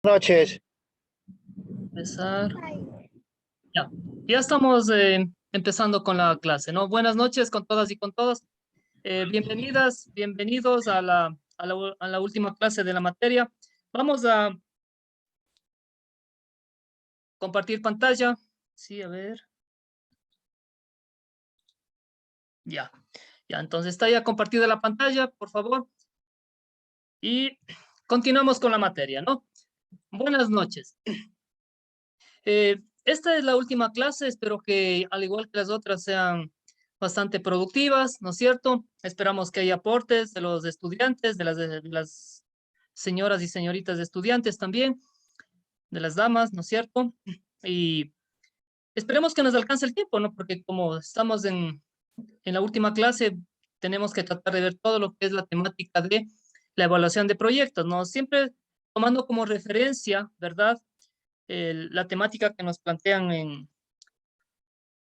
Noches. Empezar. Ya, ya estamos empezando con la clase, ¿no? Buenas noches con todas y con todos. Bienvenidas, bienvenidos a la última clase de la materia. Vamos a compartir pantalla. Sí, a ver. Ya, ya, entonces está ya compartida la pantalla, por favor. Y continuamos con la materia, ¿no? Buenas noches. Esta es la última clase, espero que al igual que las otras sean bastante productivas, ¿no es cierto? Esperamos que haya aportes de los estudiantes, de las señoras y señoritas estudiantes también, de las damas, ¿no es cierto? Y esperemos que nos alcance el tiempo, ¿no? Porque como estamos en la última clase, tenemos que tratar de ver todo lo que es la temática de la evaluación de proyectos, ¿no? Siempre tomando como referencia, ¿verdad? La temática que nos plantean en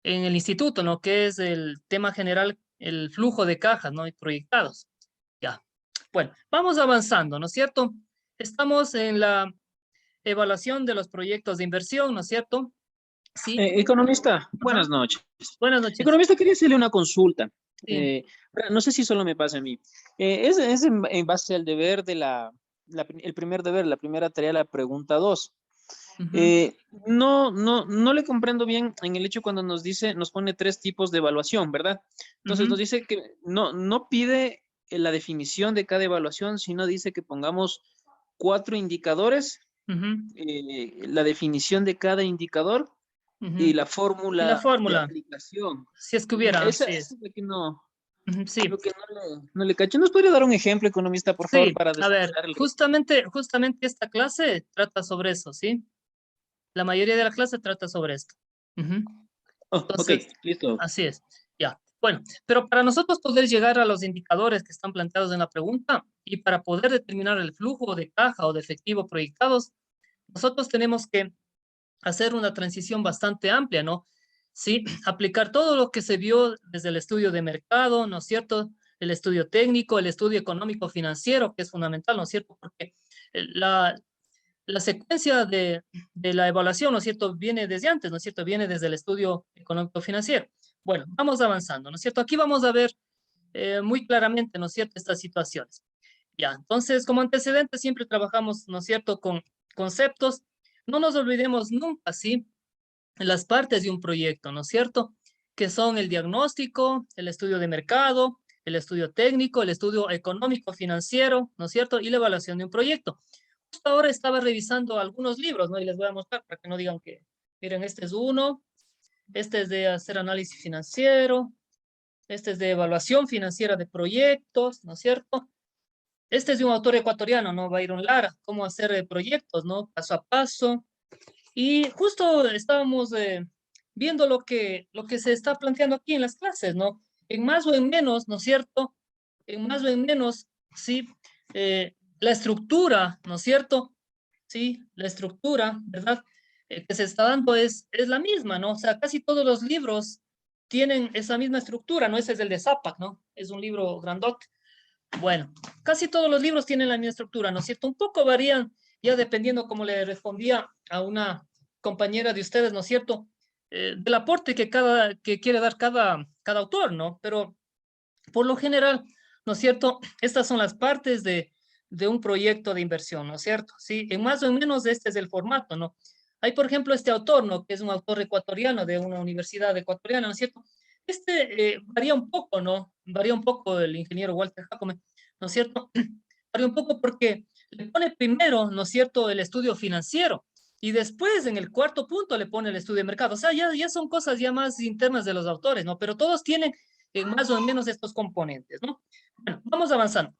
el instituto, ¿no? Que es el tema general, el flujo de cajas, ¿no? Y proyectados. Ya. Bueno, vamos avanzando, ¿no es cierto? Estamos en la evaluación de los proyectos de inversión, ¿no es cierto? Sí. Economista, Ajá. buenas noches. Buenas noches. Economista, quería hacerle una consulta. Sí. No sé si solo me pasa a mí. Es en base al deber de el primer deber, la primera tarea, la pregunta 2. Ujú. No le comprendo bien en el hecho cuando nos pone 3 tipos de evaluación, ¿verdad? Entonces Ujú. nos dice que no pide la definición de cada evaluación, sino dice que pongamos 4 indicadores, Ujú. la definición de cada indicador y Ujú. la Y la fórmula de fórmula, aplicación. si es que hubiera, Esa sí es es. lo que no, Ujú. Sí. lo que no le cacho. ¿Nos podría dar un ejemplo, economista, por favor, Sí, para a ver, desarrollar el resto? justamente esta clase trata sobre eso, ¿sí? La mayoría de la clase trata sobre esto. Ujú. Oh, ok, Entonces, listo. así es. Ya. Bueno, pero para nosotros poder llegar a los indicadores que están planteados en la pregunta y para poder determinar el flujo de caja o de efectivo proyectados, nosotros tenemos que hacer una transición bastante amplia, ¿no? Sí, aplicar todo lo que se vio desde el estudio de mercado, ¿no es cierto? El estudio técnico, el estudio económico financiero, que es fundamental, ¿no es cierto? Porque la secuencia de la evaluación, ¿no es cierto?, viene desde antes, ¿no es cierto?, viene desde el estudio económico financiero. Bueno, vamos avanzando, ¿no es cierto? Aquí vamos a ver muy claramente, ¿no es cierto?, estas situaciones. Ya, entonces, como antecedente, siempre trabajamos, ¿no es cierto?, con conceptos. No nos olvidemos nunca, ¿sí?, las partes de un proyecto, ¿no es cierto?, que son el diagnóstico, el estudio de mercado, el estudio técnico, el estudio económico financiero, ¿no es cierto?, y la evaluación de un proyecto. Justo ahora estaba revisando algunos libros, ¿no? Y les voy a mostrar para que no digan que, miren, este es uno, este es de hacer análisis financiero, este es de evaluación financiera de proyectos, ¿no es cierto? Este es de un autor ecuatoriano, ¿no? Byron Lara, cómo hacer proyectos, ¿no? Paso a paso. Y justo estábamos viendo lo que se está planteando aquí en las clases, ¿no? En más o en menos, ¿no es cierto? En más o en menos, sí, la estructura, ¿no es cierto? Sí, la estructura, ¿verdad? Que se está dando es la misma, ¿no? O sea, casi todos los libros tienen esa misma estructura, ¿no? Ese es el de Zapac, ¿no? Es un libro grandote. Bueno, casi todos los libros tienen la misma estructura, ¿no es cierto? Un poco varían, ya dependiendo como le respondía a una compañera de ustedes, ¿no es cierto? Del aporte que quiere dar cada autor, ¿no? Pero por lo general, ¿no es cierto? Estas son las partes de un proyecto de inversión, ¿no es cierto? Sí, en más o en menos este es el formato, ¿no? Hay, por ejemplo, este autor, ¿no? Que es un autor ecuatoriano de una universidad ecuatoriana, ¿no es cierto? Este varía un poco, ¿no? Varía un poco el ingeniero Walter Jacome, ¿no es cierto? Varía un poco porque le pone primero, ¿no es cierto?, el estudio financiero y después en el cuarto punto le pone el estudio de mercado. O sea, ya son cosas ya más internas de los autores, ¿no? Pero todos tienen en más o menos estos componentes, ¿no? Bueno, vamos avanzando.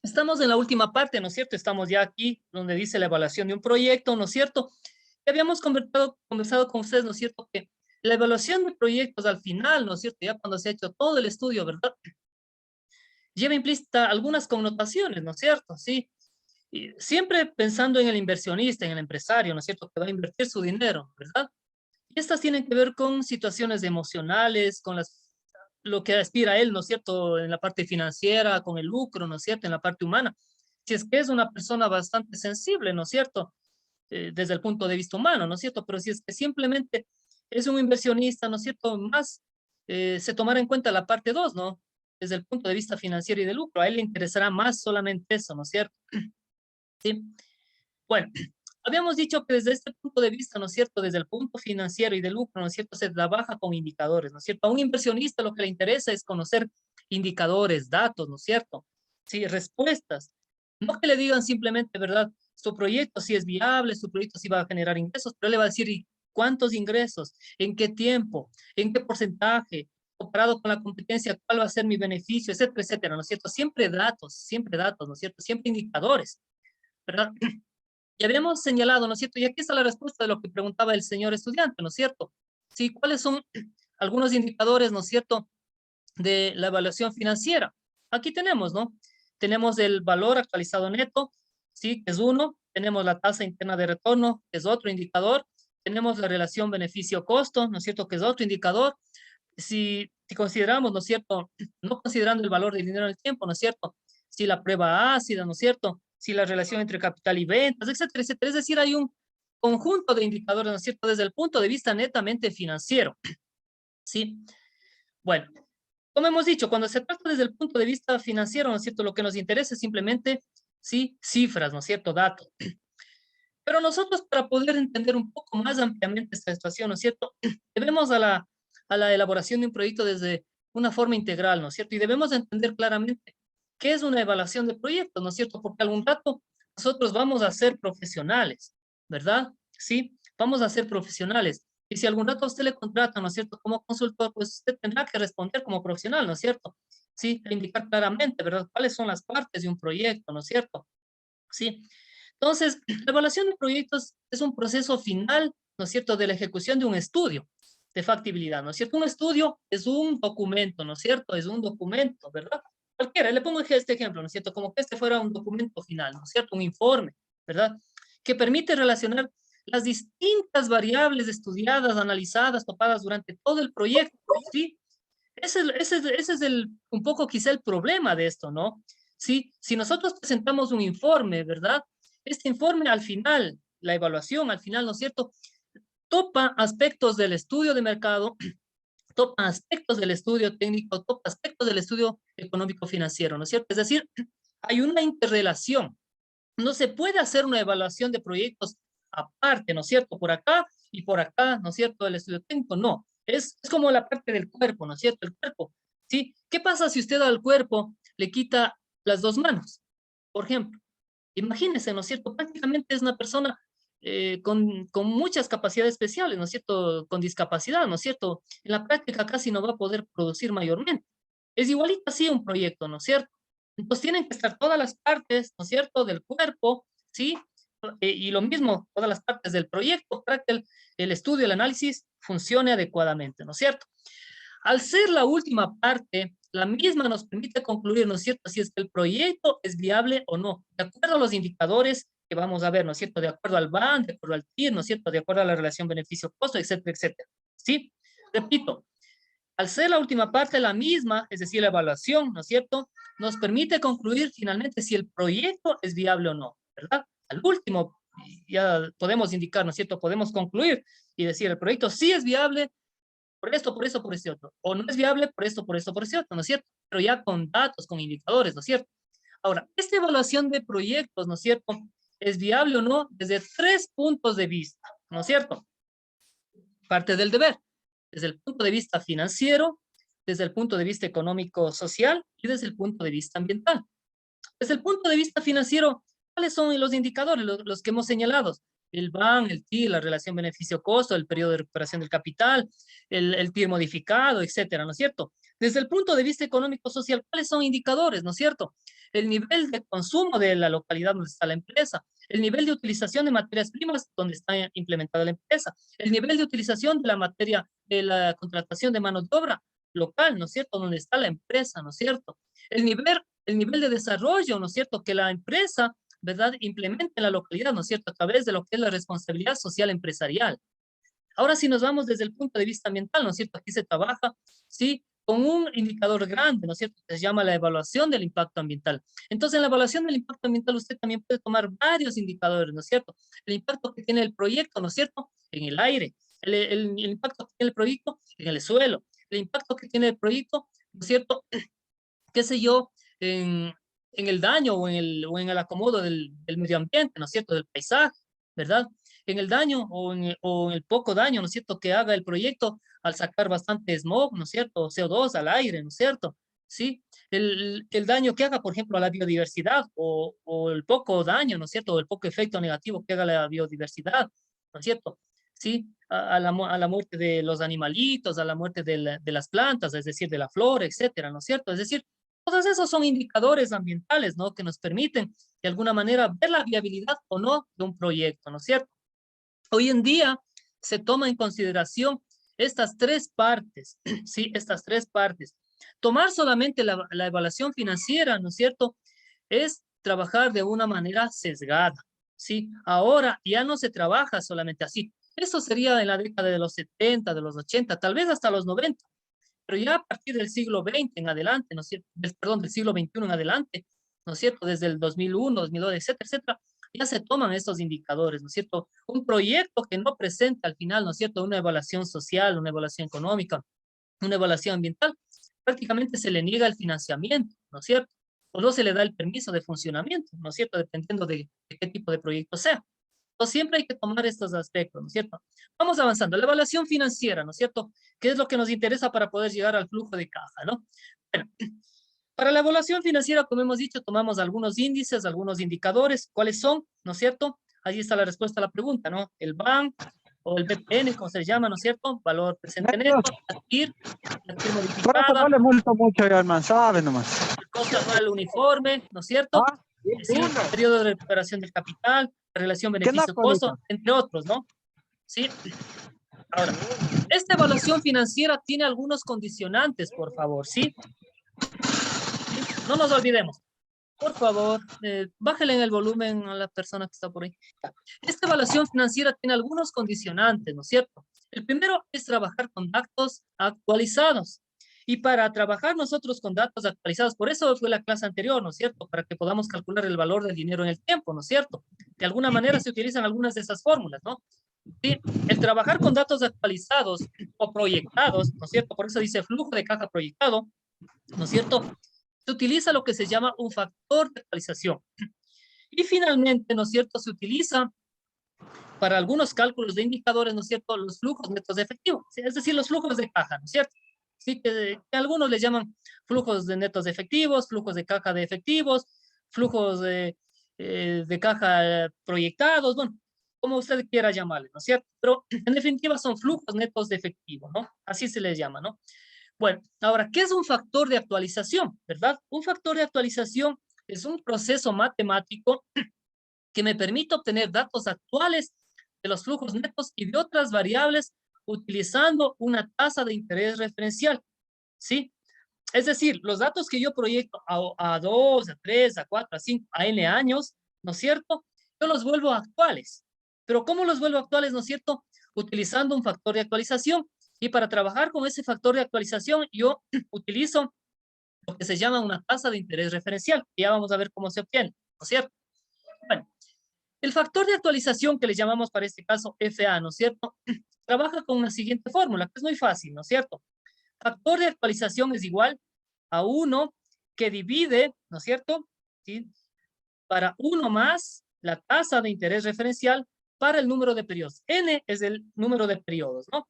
Estamos en la última parte, ¿no es cierto? Estamos ya aquí donde dice la evaluación de un proyecto, ¿no es cierto? Y habíamos conversado con ustedes, ¿no es cierto? Que la evaluación de proyectos al final, ¿no es cierto? Ya cuando se ha hecho todo el estudio, ¿verdad? Lleva implícita algunas connotaciones, ¿no es cierto? Sí. Y siempre pensando en el inversionista, en el empresario, ¿no es cierto? Que va a invertir su dinero, ¿verdad? Y estas tienen que ver con situaciones emocionales, con lo que aspira él, ¿no es cierto?, en la parte financiera, con el lucro, ¿no es cierto?, en la parte humana. Si es que es una persona bastante sensible, ¿no es cierto? desde el punto de vista humano, ¿no es cierto? Pero si es que simplemente es un inversionista, ¿no es cierto? Más se tomará en cuenta la parte 2, ¿no? Desde el punto de vista financiero y de lucro. A él le interesará más solamente eso, ¿no es cierto? Sí. Bueno, habíamos dicho que desde este punto de vista, ¿no es cierto? Desde el punto financiero y de lucro, ¿no es cierto? Se trabaja con indicadores, ¿no es cierto? A un inversionista lo que le interesa es conocer indicadores, datos, ¿no es cierto? Sí, respuestas. No que le digan simplemente, ¿verdad? Su proyecto sí es viable, su proyecto sí va a generar ingresos, pero él le va a decir, ¿y cuántos ingresos? ¿En qué tiempo? ¿En qué porcentaje? Comparado con la competencia, ¿cuál va a ser mi beneficio? Etcétera, etcétera, ¿no es cierto? Siempre datos, ¿no es cierto? Siempre indicadores, ¿verdad? Y habíamos señalado, ¿no es cierto? Y aquí está la respuesta de lo que preguntaba el señor estudiante, ¿no es cierto? Sí, ¿cuáles son algunos indicadores, ¿no es cierto?, de la evaluación financiera. Aquí tenemos, ¿no? Tenemos el valor actualizado neto, sí, que es uno. Tenemos la tasa interna de retorno, que es otro indicador. Tenemos la relación beneficio-costo, ¿no es cierto?, que es otro indicador. Si consideramos, ¿no es cierto?, no considerando el valor del dinero en el tiempo, ¿no es cierto?, si la prueba ácida, ¿no es cierto?, si la relación entre capital y ventas, etcétera, etcétera. Es decir, hay un conjunto de indicadores, ¿no es cierto?, desde el punto de vista netamente financiero, ¿sí? Bueno, como hemos dicho, cuando se trata desde el punto de vista financiero, ¿no es cierto?, lo que nos interesa es simplemente, sí, cifras, ¿no es cierto?, datos. Pero nosotros, para poder entender un poco más ampliamente esta situación, ¿no es cierto?, debemos a la elaboración de un proyecto desde una forma integral, ¿no es cierto? Y debemos entender claramente qué es una evaluación de proyectos, ¿no es cierto? Porque algún rato nosotros vamos a ser profesionales, ¿verdad? Sí, vamos a ser profesionales. Y si algún rato a usted le contrata, ¿no es cierto?, como consultor, pues usted tendrá que responder como profesional, ¿no es cierto? Sí, e indicar claramente, ¿verdad?, cuáles son las partes de un proyecto, ¿no es cierto? Sí. Entonces, la evaluación de proyectos es un proceso final, ¿no es cierto?, de la ejecución de un estudio de factibilidad, ¿no es cierto? Un estudio es un documento, ¿no es cierto? Es un documento, ¿verdad? Cualquiera, le pongo este ejemplo, ¿no es cierto? Como que este fuera un documento final, ¿no es cierto? Un informe, ¿verdad? Que permite relacionar las distintas variables estudiadas, analizadas, topadas durante todo el proyecto, ¿sí? Ese es un poco quizá el problema de esto, ¿no? Sí, si nosotros presentamos un informe, ¿verdad? Este informe al final, la evaluación al final, ¿no es cierto?, topa aspectos del estudio de mercado, topa aspectos del estudio técnico, topa aspectos del estudio económico financiero, ¿no es cierto? Es decir, hay una interrelación. No se puede hacer una evaluación de proyectos aparte, ¿no es cierto? Por acá y por acá, ¿no es cierto? El estudio técnico, no. Es como la parte del cuerpo, ¿no es cierto? El cuerpo, ¿sí? ¿Qué pasa si usted al cuerpo le quita las dos manos, por ejemplo? Imagínese, ¿no es cierto? Prácticamente es una persona con muchas capacidades especiales, ¿no es cierto? Con discapacidad, ¿no es cierto? En la práctica casi no va a poder producir mayormente. Es igualito así un proyecto, ¿no es cierto? Entonces tienen que estar todas las partes, ¿no es cierto?, del cuerpo, ¿sí? Y lo mismo, todas las partes del proyecto para que el estudio, el análisis funcione adecuadamente, ¿no es cierto? Al ser la última parte, la misma nos permite concluir, ¿no es cierto?, si es que el proyecto es viable o no, de acuerdo a los indicadores que vamos a ver, ¿no es cierto?, de acuerdo al BAN, de acuerdo al TIR, ¿no es cierto?, de acuerdo a la relación beneficio-costo, etcétera, etcétera. ¿Sí? Repito, al ser la última parte la misma, es decir, la evaluación, ¿no es cierto?, nos permite concluir finalmente si el proyecto es viable o no, ¿verdad? Al último, ya podemos indicar, ¿no es cierto?, podemos concluir y decir, el proyecto sí es viable por esto, por eso, por este otro. O no es viable por esto, por esto, por este otro, ¿no es cierto? Pero ya con datos, con indicadores, ¿no es cierto? Ahora, esta evaluación de proyectos, ¿no es cierto?, es viable o no desde tres puntos de vista, ¿no es cierto? Parte del deber, desde el punto de vista financiero, desde el punto de vista económico-social y desde el punto de vista ambiental. Desde el punto de vista financiero, ¿cuáles son los indicadores, los que hemos señalado? El BAN, el TIR, la relación beneficio-costo, el periodo de recuperación del capital, el TIR modificado, etcétera, ¿no es cierto? Desde el punto de vista económico-social, ¿cuáles son indicadores, no es cierto? El nivel de consumo de la localidad donde está la empresa, el nivel de utilización de materias primas donde está implementada la empresa, el nivel de utilización de la materia, de la contratación de mano de obra local, ¿no es cierto? Donde está la empresa, ¿no es cierto? El nivel de desarrollo, ¿no es cierto?, que la empresa, ¿verdad?, implementa en la localidad, ¿no es cierto?, a través de lo que es la responsabilidad social empresarial. Ahora, si nos vamos desde el punto de vista ambiental, ¿no es cierto?, aquí se trabaja, ¿sí?, con un indicador grande, ¿no es cierto? Que se llama la evaluación del impacto ambiental. Entonces, en la evaluación del impacto ambiental usted también puede tomar varios indicadores, ¿no es cierto? El impacto que tiene el proyecto, ¿no es cierto? En el aire, el impacto que tiene el proyecto en el suelo, el impacto que tiene el proyecto, ¿no es cierto? Qué sé yo, en el daño o en el acomodo del medio ambiente, ¿no es cierto? Del paisaje, ¿verdad? En el daño o en el poco daño, ¿no es cierto? Que haga el proyecto al sacar bastante smog, ¿no es cierto? CO2 al aire, ¿no es cierto? Sí, el daño que haga, por ejemplo, a la biodiversidad o el poco daño, ¿no es cierto? O el poco efecto negativo que haga a la biodiversidad, ¿no es cierto? Sí, a la muerte de los animalitos, a la muerte de las plantas, es decir, de la flora, etcétera, ¿no es cierto? Es decir, todos esos son indicadores ambientales, ¿no? Que nos permiten, de alguna manera, ver la viabilidad o no de un proyecto, ¿no es cierto? Hoy en día se toma en consideración estas tres partes, ¿sí? Estas tres partes. Tomar solamente la evaluación financiera, ¿no es cierto? Es trabajar de una manera sesgada, ¿sí? Ahora ya no se trabaja solamente así. Eso sería en la década de los 70, de los 80, tal vez hasta los 90, pero ya a partir del siglo XX en adelante, ¿no es cierto? Perdón, del siglo XXI en adelante, ¿no es cierto? Desde el 2001, 2002, etcétera, etcétera, ya se toman estos indicadores, ¿no es cierto? Un proyecto que no presenta al final, ¿no es cierto? Una evaluación social, una evaluación económica, una evaluación ambiental, prácticamente se le niega el financiamiento, ¿no es cierto? O no se le da el permiso de funcionamiento, ¿no es cierto? Dependiendo de qué tipo de proyecto sea. Entonces, siempre hay que tomar estos aspectos, ¿no es cierto? Vamos avanzando. La evaluación financiera, ¿no es cierto? ¿Qué es lo que nos interesa para poder llegar al flujo de caja, ¿no? Bueno, para la evaluación financiera, como hemos dicho, tomamos algunos índices, algunos indicadores. ¿Cuáles son? ¿No es cierto? Ahí está la respuesta a la pregunta, ¿no? El BAN o el BPN, como se llama, ¿no es cierto? Valor presente neto, la TIR Por eso no modificada, le multo mucho, Herman, sabe nomás. el costo anual uniforme, ¿no es cierto? Ah, Sí, periodo de recuperación del capital, relación ¿qué no, beneficio-costo, Colita? entre otros, ¿no? Sí. Ahora, esta evaluación financiera tiene algunos condicionantes, por favor, ¿sí? ¿Sí? No nos olvidemos. Por favor, bájale en el volumen a la persona que está por ahí. Esta evaluación financiera tiene algunos condicionantes, ¿no es cierto? El primero es trabajar con datos actualizados. Y para trabajar nosotros con datos actualizados, por eso fue la clase anterior, ¿no es cierto? Para que podamos calcular el valor del dinero en el tiempo, ¿no es cierto? De alguna manera se utilizan algunas de esas fórmulas, ¿no? Sí, el trabajar con datos actualizados o proyectados, ¿no es cierto? Por eso dice flujo de caja proyectado, ¿no es cierto? Se utiliza lo que se llama un factor de actualización. Y finalmente, ¿no es cierto? Se utiliza para algunos cálculos de indicadores, ¿no es cierto? Los flujos netos de efectivo, ¿sí? Es decir, los flujos de caja, ¿no es cierto? Sí, que algunos le llaman flujos de netos de efectivos, flujos de caja de efectivos, flujos de caja proyectados, bueno, como usted quiera llamarle, ¿no es cierto? Pero en definitiva son flujos netos de efectivo, ¿no? Así se les llama, ¿no? Bueno, ahora, ¿qué es un factor de actualización? ¿Verdad? Un factor de actualización es un proceso matemático que me permite obtener datos actuales de los flujos netos y de otras variables utilizando una tasa de interés referencial, ¿sí? Es decir, los datos que yo proyecto a 2, a 3, a 4, a 5, a N años, ¿no es cierto? Yo los vuelvo actuales. Pero ¿cómo los vuelvo actuales, no es cierto? Utilizando un factor de actualización. Y para trabajar con ese factor de actualización, yo utilizo lo que se llama una tasa de interés referencial. Y ya vamos a ver cómo se obtiene, ¿no es cierto? Bueno, el factor de actualización que le llamamos para este caso FA, ¿no es cierto? Trabaja con una siguiente fórmula, que es muy fácil, ¿no es cierto? Factor de actualización es igual a 1 que divide, ¿no es cierto? ¿Sí? Para 1 más la tasa de interés referencial para el número de periodos. N es el número de periodos, ¿no?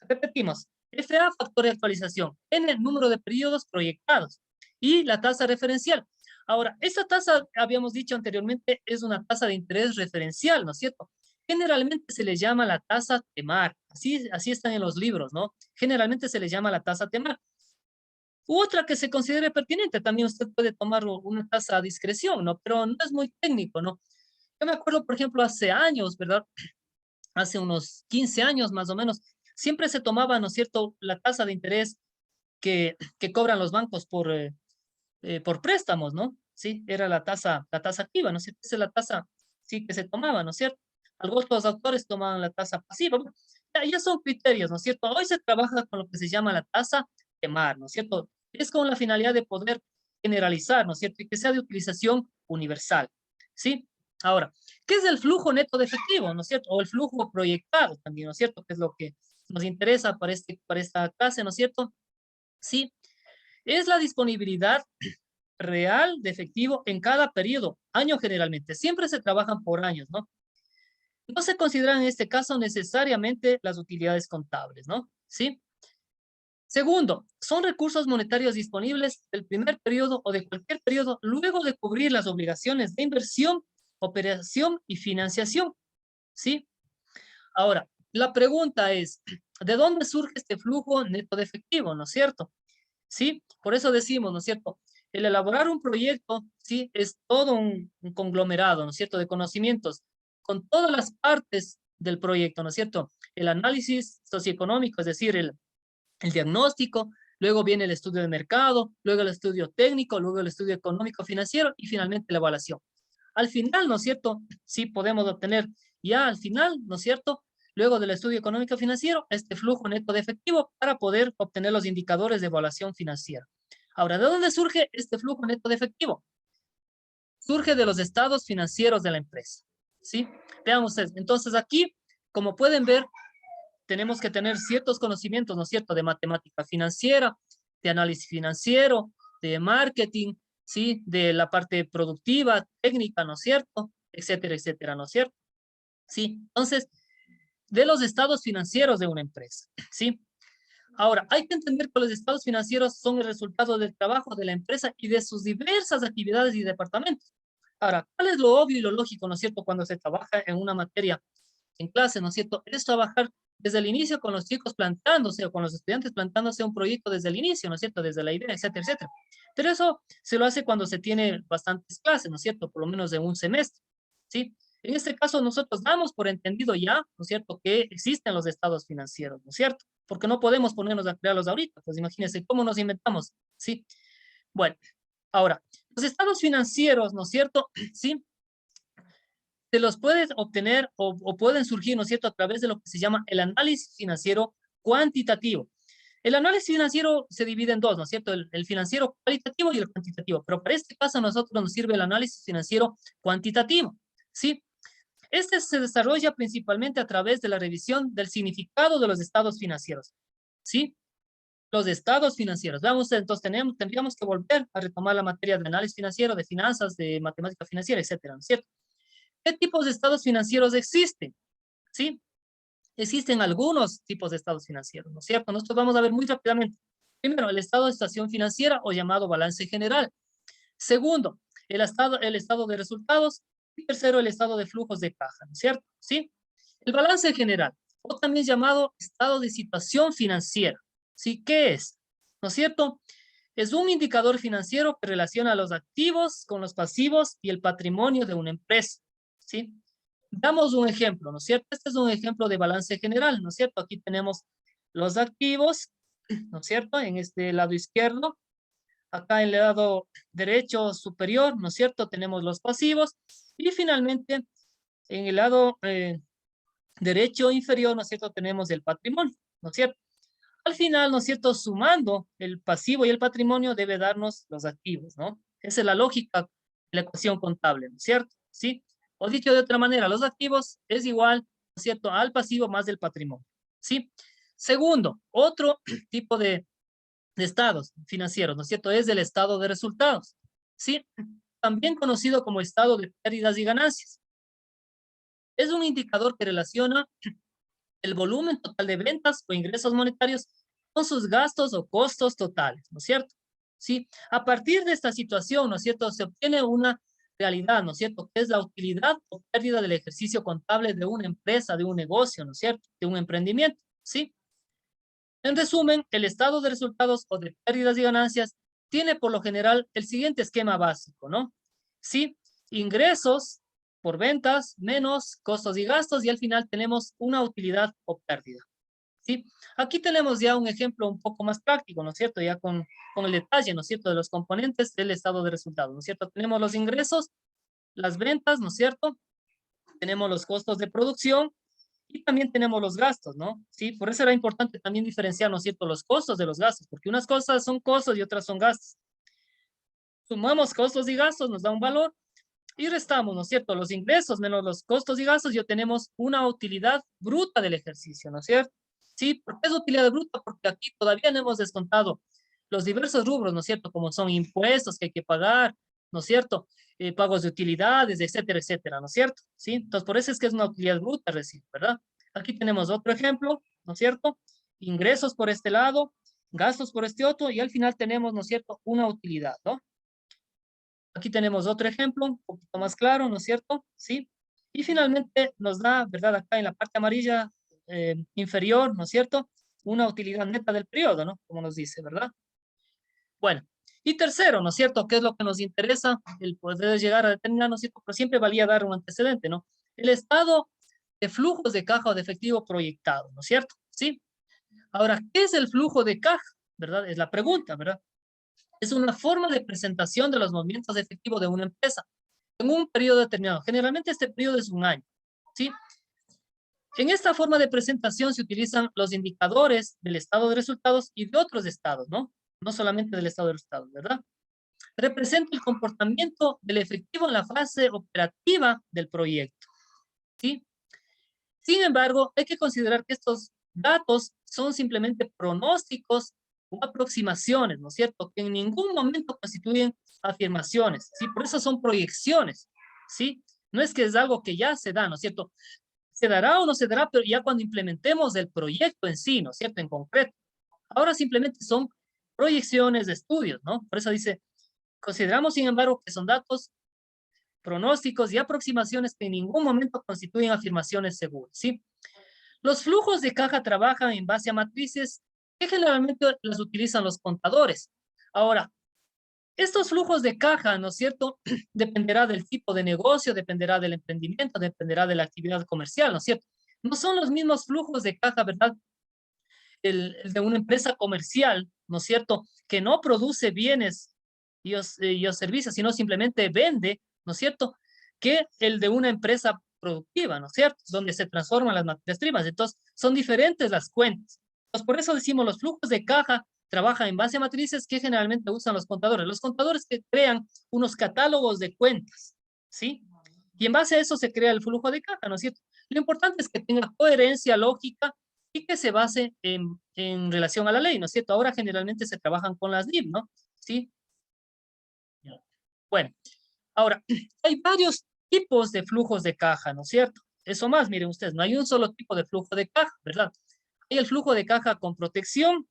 Repetimos, FA factor de actualización, N número de periodos proyectados y la tasa referencial. Ahora, esta tasa, habíamos dicho anteriormente, es una tasa de interés referencial, ¿no es cierto? Generalmente se le llama la tasa TEMAR, así están en los libros, ¿no? Generalmente se le llama la tasa TEMAR. U otra que se considere pertinente, también usted puede tomar una tasa a discreción, ¿no? Pero no es muy técnico, ¿no? Yo me acuerdo, por ejemplo, hace años, ¿verdad? Hace unos 15 años más o menos, siempre se tomaba, ¿no es cierto?, la tasa de interés que cobran los bancos por préstamos, ¿no? Sí, era la tasa activa, ¿no es cierto? Esa es la tasa, sí, que se tomaba, ¿no es cierto? Algunos autores tomaban la tasa pasiva. Bueno, ya son criterios, ¿no es cierto? Hoy se trabaja con lo que se llama la tasa quemar, ¿no es cierto? Es con la finalidad de poder generalizar, ¿no es cierto? Y que sea de utilización universal, ¿sí? Ahora, ¿qué es el flujo neto de efectivo, ¿no es cierto? O el flujo proyectado también, ¿no es cierto? Que es lo que nos interesa para esta clase, ¿no es cierto? Sí, es la disponibilidad real de efectivo en cada periodo, año generalmente. Siempre se trabajan por años, ¿no? No se consideran en este caso necesariamente las utilidades contables, ¿no? ¿Sí? Segundo, son recursos monetarios disponibles del primer periodo o de cualquier periodo luego de cubrir las obligaciones de inversión, operación y financiación, ¿sí? Ahora, la pregunta es, ¿de dónde surge este flujo neto de efectivo, ¿no es cierto? ¿Sí? Por eso decimos, ¿no es cierto? El elaborar un proyecto, ¿sí? Es todo un conglomerado, ¿no es cierto? De conocimientos con todas las partes del proyecto, ¿no es cierto? El análisis socioeconómico, es decir, el diagnóstico, luego viene el estudio de mercado, luego el estudio técnico, luego el estudio económico financiero y finalmente la evaluación. Al final, ¿no es cierto? Sí podemos obtener ya al final, ¿no es cierto? Luego del estudio económico financiero, este flujo neto de efectivo para poder obtener los indicadores de evaluación financiera. Ahora, ¿de dónde surge este flujo neto de efectivo? Surge de los estados financieros de la empresa, ¿sí? Veamos ustedes. Entonces aquí, como pueden ver, tenemos que tener ciertos conocimientos, ¿no es cierto?, de matemática financiera, de análisis financiero, de marketing, ¿sí?, de la parte productiva, técnica, ¿no es cierto?, etcétera, etcétera, ¿no es cierto? Sí, entonces, de los estados financieros de una empresa, ¿sí? Ahora, hay que entender que los estados financieros son el resultado del trabajo de la empresa y de sus diversas actividades y departamentos. Ahora, ¿cuál es lo obvio y lo lógico, ¿no es cierto?, cuando se trabaja en una materia en clase, ¿no es cierto? Es trabajar desde el inicio con los chicos plantándose o con los estudiantes plantándose un proyecto desde el inicio, ¿no es cierto? Desde la idea, etcétera, etcétera. Pero eso se lo hace cuando se tiene bastantes clases, ¿no es cierto? Por lo menos de un semestre, ¿sí? En este caso nosotros damos por entendido ya, ¿no es cierto?, que existen los estados financieros, ¿no es cierto? Porque no podemos ponernos a crearlos ahorita, pues imagínense cómo nos inventamos, ¿sí? Bueno, ahora, los estados financieros, ¿no es cierto? Sí, se los puedes obtener o pueden surgir, ¿no es cierto?, a través de lo que se llama el análisis financiero cuantitativo. El análisis financiero se divide en dos, ¿no es cierto? El financiero cualitativo y el cuantitativo. Pero para este caso a nosotros nos sirve el análisis financiero cuantitativo, ¿sí? Este se desarrolla principalmente a través de la revisión del significado de los estados financieros, ¿sí? Los estados financieros. Vamos, entonces tendríamos que volver a retomar la materia de análisis financiero, de finanzas, de matemática financiera, etcétera, ¿no es cierto? ¿Qué tipos de estados financieros existen? ¿Sí? Existen algunos tipos de estados financieros, ¿no es cierto? Nosotros vamos a ver muy rápidamente. Primero, el estado de situación financiera o llamado balance general. Segundo, el estado de resultados. Y tercero, el estado de flujos de caja, ¿no es cierto? ¿Sí? El balance general, o también llamado estado de situación financiera. ¿Sí? ¿Qué es? ¿No es cierto? Es un indicador financiero que relaciona los activos con los pasivos y el patrimonio de una empresa, ¿sí? Damos un ejemplo, ¿no es cierto? Este es un ejemplo de balance general, ¿no es cierto? Aquí tenemos los activos, ¿no es cierto? En este lado izquierdo, acá en el lado derecho superior, ¿no es cierto? Tenemos los pasivos y finalmente en el lado derecho inferior, ¿no es cierto? Tenemos el patrimonio, ¿no es cierto? Al final, ¿no es cierto? Sumando el pasivo y el patrimonio debe darnos los activos, ¿no? Esa es la lógica de la ecuación contable, ¿no es cierto? ¿Sí? O dicho de otra manera, los activos es igual, ¿no es cierto?, al pasivo más del patrimonio, ¿sí? Segundo, otro tipo de estados financieros, ¿no es cierto?, es el estado de resultados, ¿sí? También conocido como estado de pérdidas y ganancias. Es un indicador que relaciona el volumen total de ventas o ingresos monetarios con sus gastos o costos totales, ¿no es cierto? Sí, a partir de esta situación, ¿no es cierto?, se obtiene una realidad, ¿no es cierto?, que es la utilidad o pérdida del ejercicio contable de una empresa, de un negocio, ¿no es cierto?, de un emprendimiento, ¿sí? En resumen, el estado de resultados o de pérdidas y ganancias tiene por lo general el siguiente esquema básico, ¿no? Sí, ingresos por ventas menos costos y gastos y al final tenemos una utilidad o pérdida, ¿sí? Aquí tenemos ya un ejemplo un poco más práctico, ¿no es cierto? Ya con el detalle, ¿no es cierto?, de los componentes del estado de resultados, ¿no es cierto? Tenemos los ingresos, las ventas, ¿no es cierto? Tenemos los costos de producción Y también tenemos los gastos, ¿no? Sí, por eso era importante también diferenciar, ¿no es cierto?, los costos de los gastos, porque unas cosas son costos y otras son gastos. Sumamos costos y gastos, nos da un valor, y restamos, ¿no es cierto?, los ingresos menos los costos y gastos, y obtenemos una utilidad bruta del ejercicio, ¿no es cierto? Sí, ¿por qué es utilidad bruta? Porque aquí todavía no hemos descontado los diversos rubros, ¿no es cierto?, como son impuestos que hay que pagar, ¿no es cierto?, pagos de utilidades, etcétera, etcétera, ¿no es cierto? Sí, entonces por eso es que es una utilidad bruta recién, ¿verdad? Aquí tenemos otro ejemplo, ¿no es cierto? Ingresos por este lado, gastos por este otro, y al final tenemos, ¿no es cierto?, una utilidad, ¿no? Aquí tenemos otro ejemplo, un poquito más claro, ¿no es cierto? Sí. Y finalmente nos da, ¿verdad? Acá en la parte amarilla inferior, ¿no es cierto? Una utilidad neta del periodo, ¿no? Como nos dice, ¿verdad? Bueno. Y tercero, ¿no es cierto? ¿Qué es lo que nos interesa? El poder llegar a determinar, ¿no es cierto? Pero siempre valía dar un antecedente, ¿no? El estado de flujos de caja o de efectivo proyectado, ¿no es cierto? Sí. Ahora, ¿qué es el flujo de caja? ¿Verdad? Es la pregunta, ¿verdad? Es una forma de presentación de los movimientos de efectivo de una empresa en un periodo determinado. Generalmente este periodo es un año, ¿sí? En esta forma de presentación se utilizan los indicadores del estado de resultados y de otros estados, ¿no? No solamente del estado de resultados, ¿verdad? Representa el comportamiento del efectivo en la fase operativa del proyecto, ¿sí? Sin embargo, hay que considerar que estos datos son simplemente pronósticos o aproximaciones, ¿no es cierto? Que en ningún momento constituyen afirmaciones, ¿sí? Por eso son proyecciones, ¿sí? No es que es algo que ya se da, ¿no es cierto? Se dará o no se dará, pero ya cuando implementemos el proyecto en sí, ¿no es cierto? En concreto. Ahora simplemente son proyecciones de estudios, ¿no? Por eso dice, consideramos, sin embargo, que son datos pronósticos y aproximaciones que en ningún momento constituyen afirmaciones seguras, ¿sí? Los flujos de caja trabajan en base a matrices que generalmente las utilizan los contadores. Ahora, estos flujos de caja, ¿no es cierto?, dependerá del tipo de negocio, dependerá del emprendimiento, dependerá de la actividad comercial, ¿no es cierto? No son los mismos flujos de caja, ¿verdad?, el de una empresa comercial, ¿no es cierto?, que no produce bienes y servicios, sino simplemente vende, ¿no es cierto?, que el de una empresa productiva, ¿no es cierto?, donde se transforman las materias primas. Entonces, son diferentes las cuentas. Entonces, por eso decimos, los flujos de caja trabajan en base a matrices que generalmente usan los contadores. Los contadores que crean unos catálogos de cuentas, ¿sí? Y en base a eso se crea el flujo de caja, ¿no es cierto? Lo importante es que tenga coherencia lógica y que se base en relación a la ley, ¿no es cierto? Ahora generalmente se trabajan con las NIF, ¿no? ¿Sí? Bueno, ahora, hay varios tipos de flujos de caja, ¿no es cierto? Eso más, miren ustedes, no hay un solo tipo de flujo de caja, ¿verdad? Hay el flujo de caja con protección,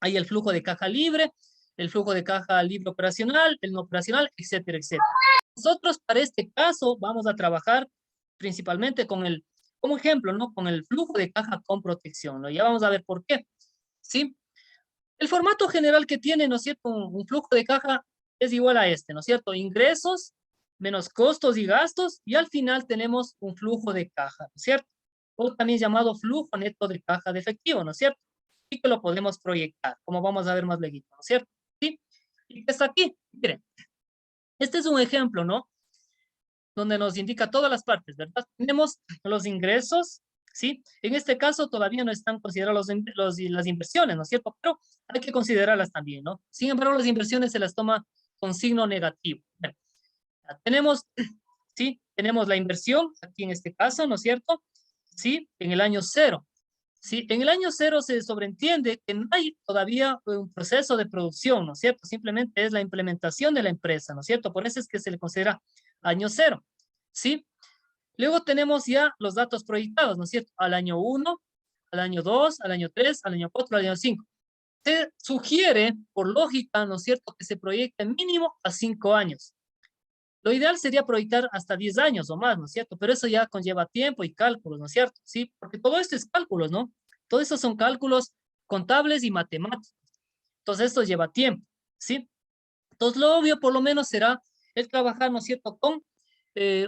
hay el flujo de caja libre, el flujo de caja libre operacional, el no operacional, etcétera, etcétera. Nosotros para este caso vamos a trabajar principalmente con el, como ejemplo, ¿no? Con el flujo de caja con protección, ¿no? Ya vamos a ver por qué, ¿sí? El formato general que tiene, ¿no es cierto?, un flujo de caja es igual a este, ¿no es cierto? Ingresos menos costos y gastos, y al final tenemos un flujo de caja, ¿no es cierto? O también llamado flujo neto de caja de efectivo, ¿no es cierto? Y que lo podemos proyectar, como vamos a ver más luego, ¿no es cierto? ¿Sí? Y que está aquí, miren, este es un ejemplo, ¿no?, donde nos indica todas las partes, ¿verdad? Tenemos los ingresos, ¿sí? En este caso todavía no están considerados las inversiones, ¿no es cierto? Pero hay que considerarlas también, ¿no? Sin embargo, las inversiones se las toma con signo negativo. Bueno, tenemos, ¿sí? Tenemos la inversión, aquí en este caso, ¿no es cierto? ¿Sí? En el año cero. Sí, en el año cero se sobreentiende que no hay todavía un proceso de producción, ¿no es cierto? Simplemente es la implementación de la empresa, ¿no es cierto? Por eso es que se le considera año cero, ¿sí? Luego tenemos ya los datos proyectados, ¿no es cierto? Al año 1, al año 2, al año 3, al año 4, al año 5. Se sugiere, por lógica, ¿no es cierto?, que se proyecte mínimo a 5 años. Lo ideal sería proyectar hasta 10 años o más, ¿no es cierto? Pero eso ya conlleva tiempo y cálculos, ¿no es cierto? Sí, porque todo esto es cálculos, ¿no? Todo eso son cálculos contables y matemáticos. Entonces esto lleva tiempo, ¿sí? Entonces lo obvio por lo menos será el trabajar, ¿no es cierto?, con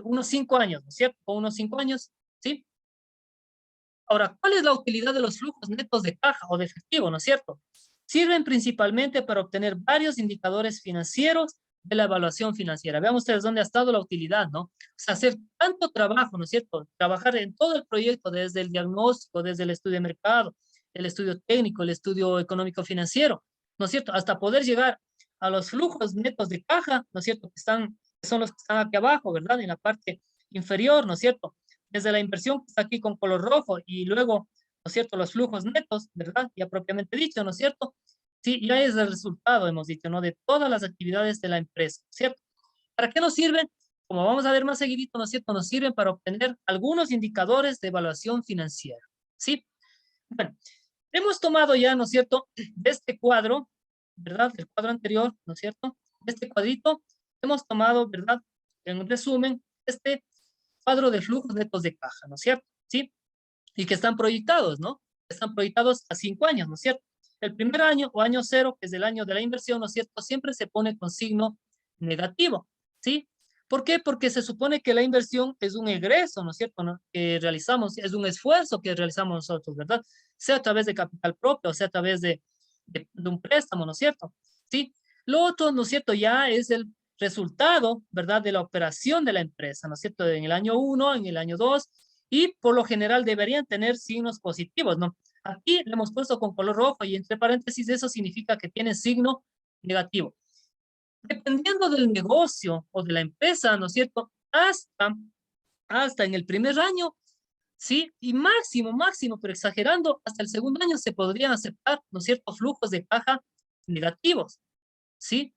unos 5 años, ¿no es cierto? Con unos 5 años, ¿sí? Ahora, ¿cuál es la utilidad de los flujos netos de caja o de efectivo, ¿no es cierto? Sirven principalmente para obtener varios indicadores financieros de la evaluación financiera. Vean ustedes dónde ha estado la utilidad, ¿no? O sea, hacer tanto trabajo, ¿no es cierto? Trabajar en todo el proyecto, desde el diagnóstico, desde el estudio de mercado, el estudio técnico, el estudio económico financiero, ¿no es cierto? Hasta poder llegar a los flujos netos de caja, ¿no es cierto? Que son los que están aquí abajo, ¿verdad? En la parte inferior, ¿no es cierto? Desde la inversión que está aquí con color rojo y luego, ¿no es cierto? Los flujos netos, ¿verdad? Ya propiamente dicho, ¿no es cierto? Sí, ya es el resultado, hemos dicho, ¿no? De todas las actividades de la empresa, ¿cierto? ¿Para qué nos sirven? Como vamos a ver más seguidito, ¿no es cierto? Nos sirven para obtener algunos indicadores de evaluación financiera, ¿sí? Bueno, hemos tomado ya, ¿no es cierto? De este cuadro, ¿verdad? Del cuadro anterior, ¿no es cierto? De este cuadrito, hemos tomado, ¿verdad? En resumen, este cuadro de flujos netos de caja, ¿no es cierto? ¿Sí? Y que están proyectados, ¿no? Están proyectados a 5 años, ¿no es cierto? El primer año o año cero, que es el año de la inversión, ¿no es cierto? Siempre se pone con signo negativo, ¿sí? ¿Por qué? Porque se supone que la inversión es un egreso, ¿no es cierto? ¿No? Que realizamos, es un esfuerzo que realizamos nosotros, ¿verdad? Sea a través de capital propio, sea a través de un préstamo, ¿no es cierto? ¿Sí? Lo otro, ¿no es cierto? Ya es el resultado, ¿verdad? De la operación de la empresa, ¿no es cierto? En el año 1, en el año 2, y por lo general deberían tener signos positivos, ¿no? Aquí le hemos puesto con color rojo y entre paréntesis eso significa que tiene signo negativo. Dependiendo del negocio o de la empresa, ¿no es cierto? Hasta en el primer año, ¿sí? Y máximo, pero exagerando, hasta el segundo año se podrían aceptar, ¿no es cierto? Flujos de caja negativos, ¿sí?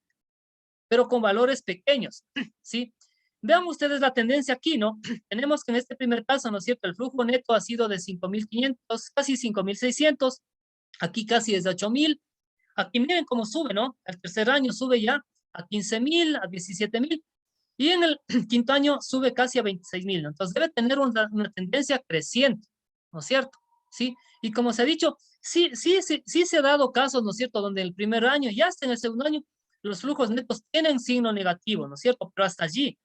Pero con valores pequeños, ¿sí? Vean ustedes la tendencia aquí, ¿no? Tenemos que en este primer caso, ¿no es cierto? El flujo neto ha sido de 5.500, casi 5.600, aquí casi es de 8.000. Aquí miren cómo sube, ¿no? El tercer año sube ya a 15.000, a 17.000, y en el quinto año sube casi a 26.000, ¿no? Entonces debe tener una tendencia creciente, ¿no es cierto? ¿Sí? Y como se ha dicho, sí se ha dado casos, ¿no es cierto?, donde el primer año y hasta en el segundo año los flujos netos tienen signo negativo, ¿no es cierto? Pero hasta allí.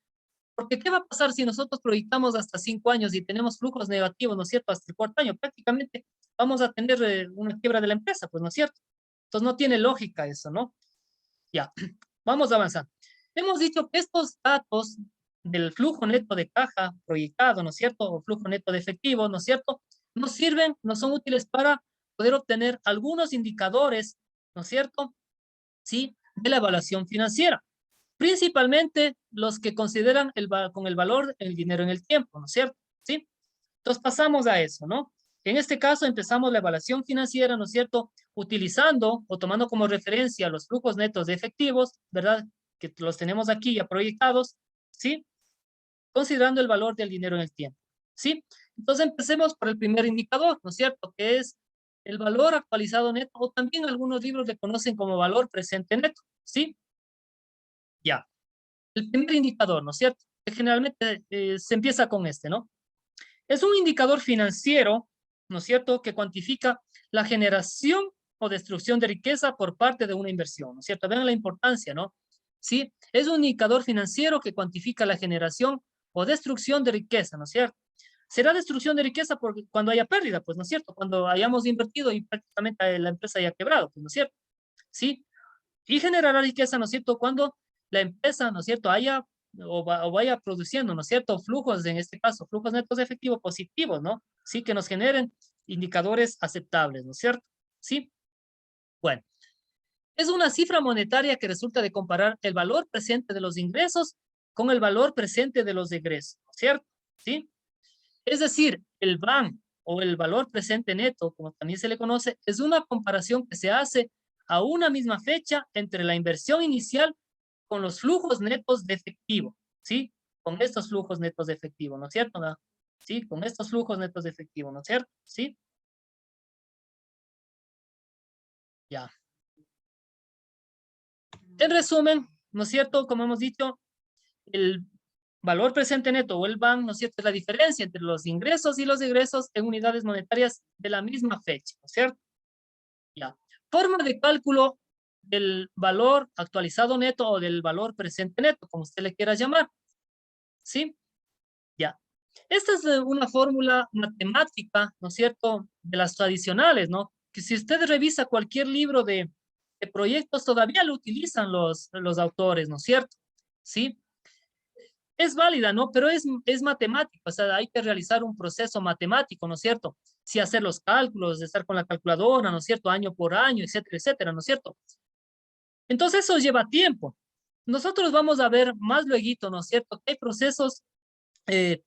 Porque ¿qué va a pasar si nosotros proyectamos hasta 5 años y tenemos flujos negativos, ¿no es cierto?, hasta el cuarto año? Prácticamente vamos a tener una quiebra de la empresa, pues, ¿no es cierto? Entonces no tiene lógica eso, ¿no? Ya, vamos a avanzar. Hemos dicho que estos datos del flujo neto de caja proyectado, ¿no es cierto? O flujo neto de efectivo, ¿no es cierto? Nos sirven, nos son útiles para poder obtener algunos indicadores, ¿no es cierto? Sí, de la evaluación financiera. Principalmente los que consideran con el valor el dinero en el tiempo, ¿no es cierto? ¿Sí? Entonces pasamos a eso, ¿no? En este caso empezamos la evaluación financiera, ¿no es cierto? Utilizando o tomando como referencia los flujos netos de efectivos, ¿verdad? Que los tenemos aquí ya proyectados, ¿sí? Considerando el valor del dinero en el tiempo, ¿sí? Entonces empecemos por el primer indicador, ¿no es cierto? Que es el valor actualizado neto, o también algunos libros le conocen como valor presente neto, ¿sí? Ya. El primer indicador, ¿no es cierto? Que generalmente se empieza con este, ¿no? Es un indicador financiero, ¿no es cierto?, que cuantifica la generación o destrucción de riqueza por parte de una inversión, ¿no es cierto? Vean la importancia, ¿no? Sí, es un indicador financiero que cuantifica la generación o destrucción de riqueza, ¿no es cierto? Será destrucción de riqueza porque cuando haya pérdida, pues, ¿no es cierto? Cuando hayamos invertido y prácticamente la empresa haya quebrado, pues, ¿no es cierto? Sí, y generará riqueza, ¿no es cierto? Cuando la empresa, ¿no es cierto?, haya o vaya produciendo, ¿no es cierto?, flujos, en este caso, flujos netos de efectivo positivos, ¿no? Sí, que nos generen indicadores aceptables, ¿no es cierto? Sí. Bueno, es una cifra monetaria que resulta de comparar el valor presente de los ingresos con el valor presente de los egresos, ¿no es cierto? Sí. Es decir, el VAN o el valor presente neto, como también se le conoce, es una comparación que se hace a una misma fecha entre la inversión inicial con los flujos netos de efectivo, ¿sí? Con estos flujos netos de efectivo, ¿no es cierto? ¿No? ¿Sí? Con estos flujos netos de efectivo, ¿no es cierto? ¿Sí? Ya. En resumen, ¿no es cierto? Como hemos dicho, el valor presente neto o el VAN, ¿no es cierto?, es la diferencia entre los ingresos y los egresos en unidades monetarias de la misma fecha, ¿no es cierto? Ya. Forma de cálculo del valor actualizado neto o del valor presente neto, como usted le quiera llamar. ¿Sí? Ya. Esta es una fórmula matemática, ¿no es cierto?, de las tradicionales, ¿no? Que si usted revisa cualquier libro de proyectos todavía lo utilizan los autores, ¿no es cierto? ¿Sí? Es válida, ¿no? Pero es matemático, o sea, hay que realizar un proceso matemático, ¿no es cierto? Sí, hacer los cálculos, estar con la calculadora, ¿no es cierto? Año por año, etcétera, etcétera, ¿no es cierto? Entonces eso lleva tiempo. Nosotros vamos a ver más luego, ¿no es cierto? Que hay procesos eh,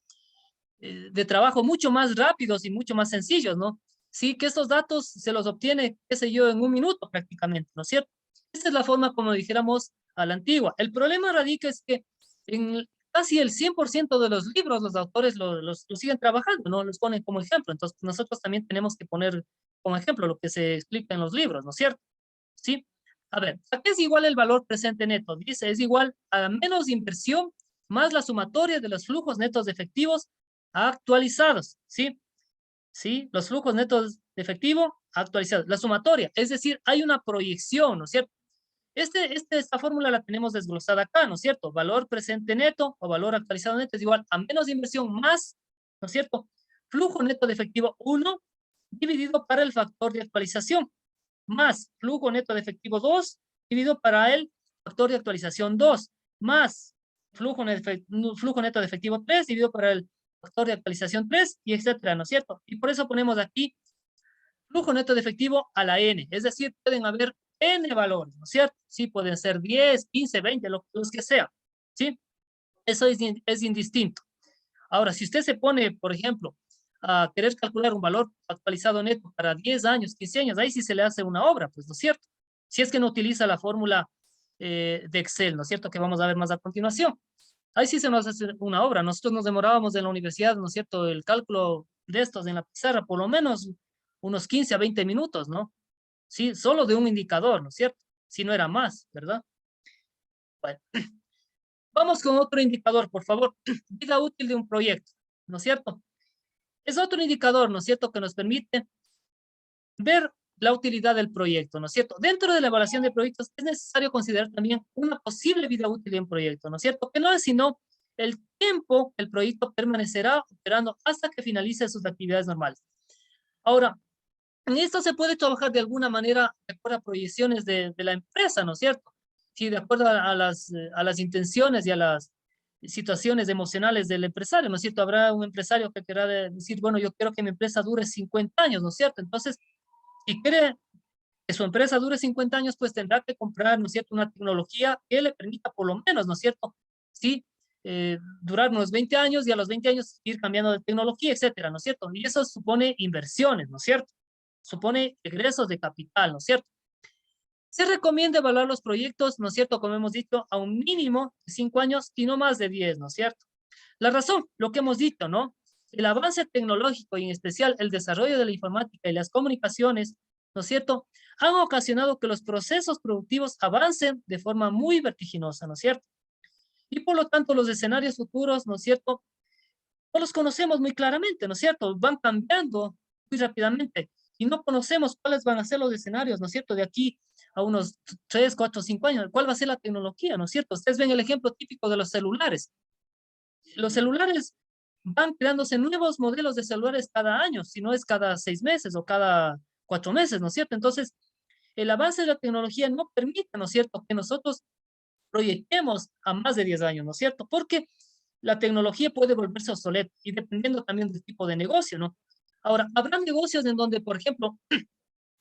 de trabajo mucho más rápidos y mucho más sencillos, ¿no? Sí, que estos datos se los obtiene, qué sé yo, en un minuto prácticamente, ¿no es cierto? Esta es la forma como dijéramos a la antigua. El problema radica es que en casi el 100% de los libros los autores los siguen trabajando, ¿no? Los ponen como ejemplo. Entonces nosotros también tenemos que poner como ejemplo lo que se explica en los libros, ¿no es cierto? ¿Sí? A ver, ¿a qué es igual el valor presente neto? Dice, es igual a menos inversión más la sumatoria de los flujos netos de efectivos actualizados, ¿sí? ¿Sí? Los flujos netos de efectivo actualizados. La sumatoria, es decir, hay una proyección, ¿no es cierto? Esta fórmula la tenemos desglosada acá, ¿no es cierto? Valor presente neto o valor actualizado neto es igual a menos inversión más, ¿no es cierto? Flujo neto de efectivo 1 dividido para el factor de actualización, más flujo neto de efectivo 2 dividido para el factor de actualización 2, más flujo neto de efectivo 3 dividido para el factor de actualización 3, y etcétera, ¿no es cierto? Y por eso ponemos aquí flujo neto de efectivo a la n, es decir, pueden haber n valores, ¿no es cierto? Sí, pueden ser 10, 15, 20, los que sea, ¿sí? Eso es indistinto. Ahora, si usted se pone, por ejemplo, a querer calcular un valor actualizado neto para 10 años, 15 años, ahí sí se le hace una obra, pues, ¿no es cierto? Si es que no utiliza la fórmula de Excel, ¿no es cierto? Que vamos a ver más a continuación. Ahí sí se nos hace una obra. Nosotros nos demorábamos en la universidad, ¿no es cierto? El cálculo de estos en la pizarra, por lo menos unos 15 a 20 minutos, ¿no? Sí, solo de un indicador, ¿no es cierto? Si no era más, ¿verdad? Bueno, vamos con otro indicador, por favor. Vida útil de un proyecto, ¿no es cierto? Es otro indicador, ¿no es cierto?, que nos permite ver la utilidad del proyecto, ¿no es cierto? Dentro de la evaluación de proyectos es necesario considerar también una posible vida útil de un proyecto, ¿no es cierto? Que no es sino el tiempo que el proyecto permanecerá operando hasta que finalice sus actividades normales. Ahora, en esto se puede trabajar de alguna manera de acuerdo a proyecciones de la empresa, ¿no es cierto? Sí, de acuerdo a las intenciones y a las situaciones emocionales del empresario, ¿no es cierto? Habrá un empresario que querrá decir, bueno, yo quiero que mi empresa dure 50 años, ¿no es cierto? Entonces, si quiere que su empresa dure 50 años, pues tendrá que comprar, ¿no es cierto?, una tecnología que le permita por lo menos, ¿no es cierto?, sí, durar unos 20 años y a los 20 años ir cambiando de tecnología, etcétera, ¿no es cierto? Y eso supone inversiones, ¿no es cierto? Supone egresos de capital, ¿no es cierto? Se recomienda evaluar los proyectos, ¿no es cierto?, como hemos dicho, a un mínimo de 5 años y no más de 10, ¿no es cierto? La razón, lo que hemos dicho, ¿no? El avance tecnológico y en especial el desarrollo de la informática y las comunicaciones, ¿no es cierto?, han ocasionado que los procesos productivos avancen de forma muy vertiginosa, ¿no es cierto? Y por lo tanto los escenarios futuros, ¿no es cierto?, no los conocemos muy claramente, ¿no es cierto? Van cambiando muy rápidamente y no conocemos cuáles van a ser los escenarios, ¿no es cierto?, de aquí a unos 3, 4, 5 años, cuál va a ser la tecnología, ¿no es cierto? Ustedes ven el ejemplo típico de los celulares. Los celulares van creándose nuevos modelos de celulares cada año, si no es cada 6 meses o cada 4 meses, ¿no es cierto? Entonces, el avance de la tecnología no permite, ¿no es cierto?, que nosotros proyectemos a más de 10 años, ¿no es cierto? Porque la tecnología puede volverse obsoleta y dependiendo también del tipo de negocio, ¿no? Ahora, habrá negocios en donde, por ejemplo,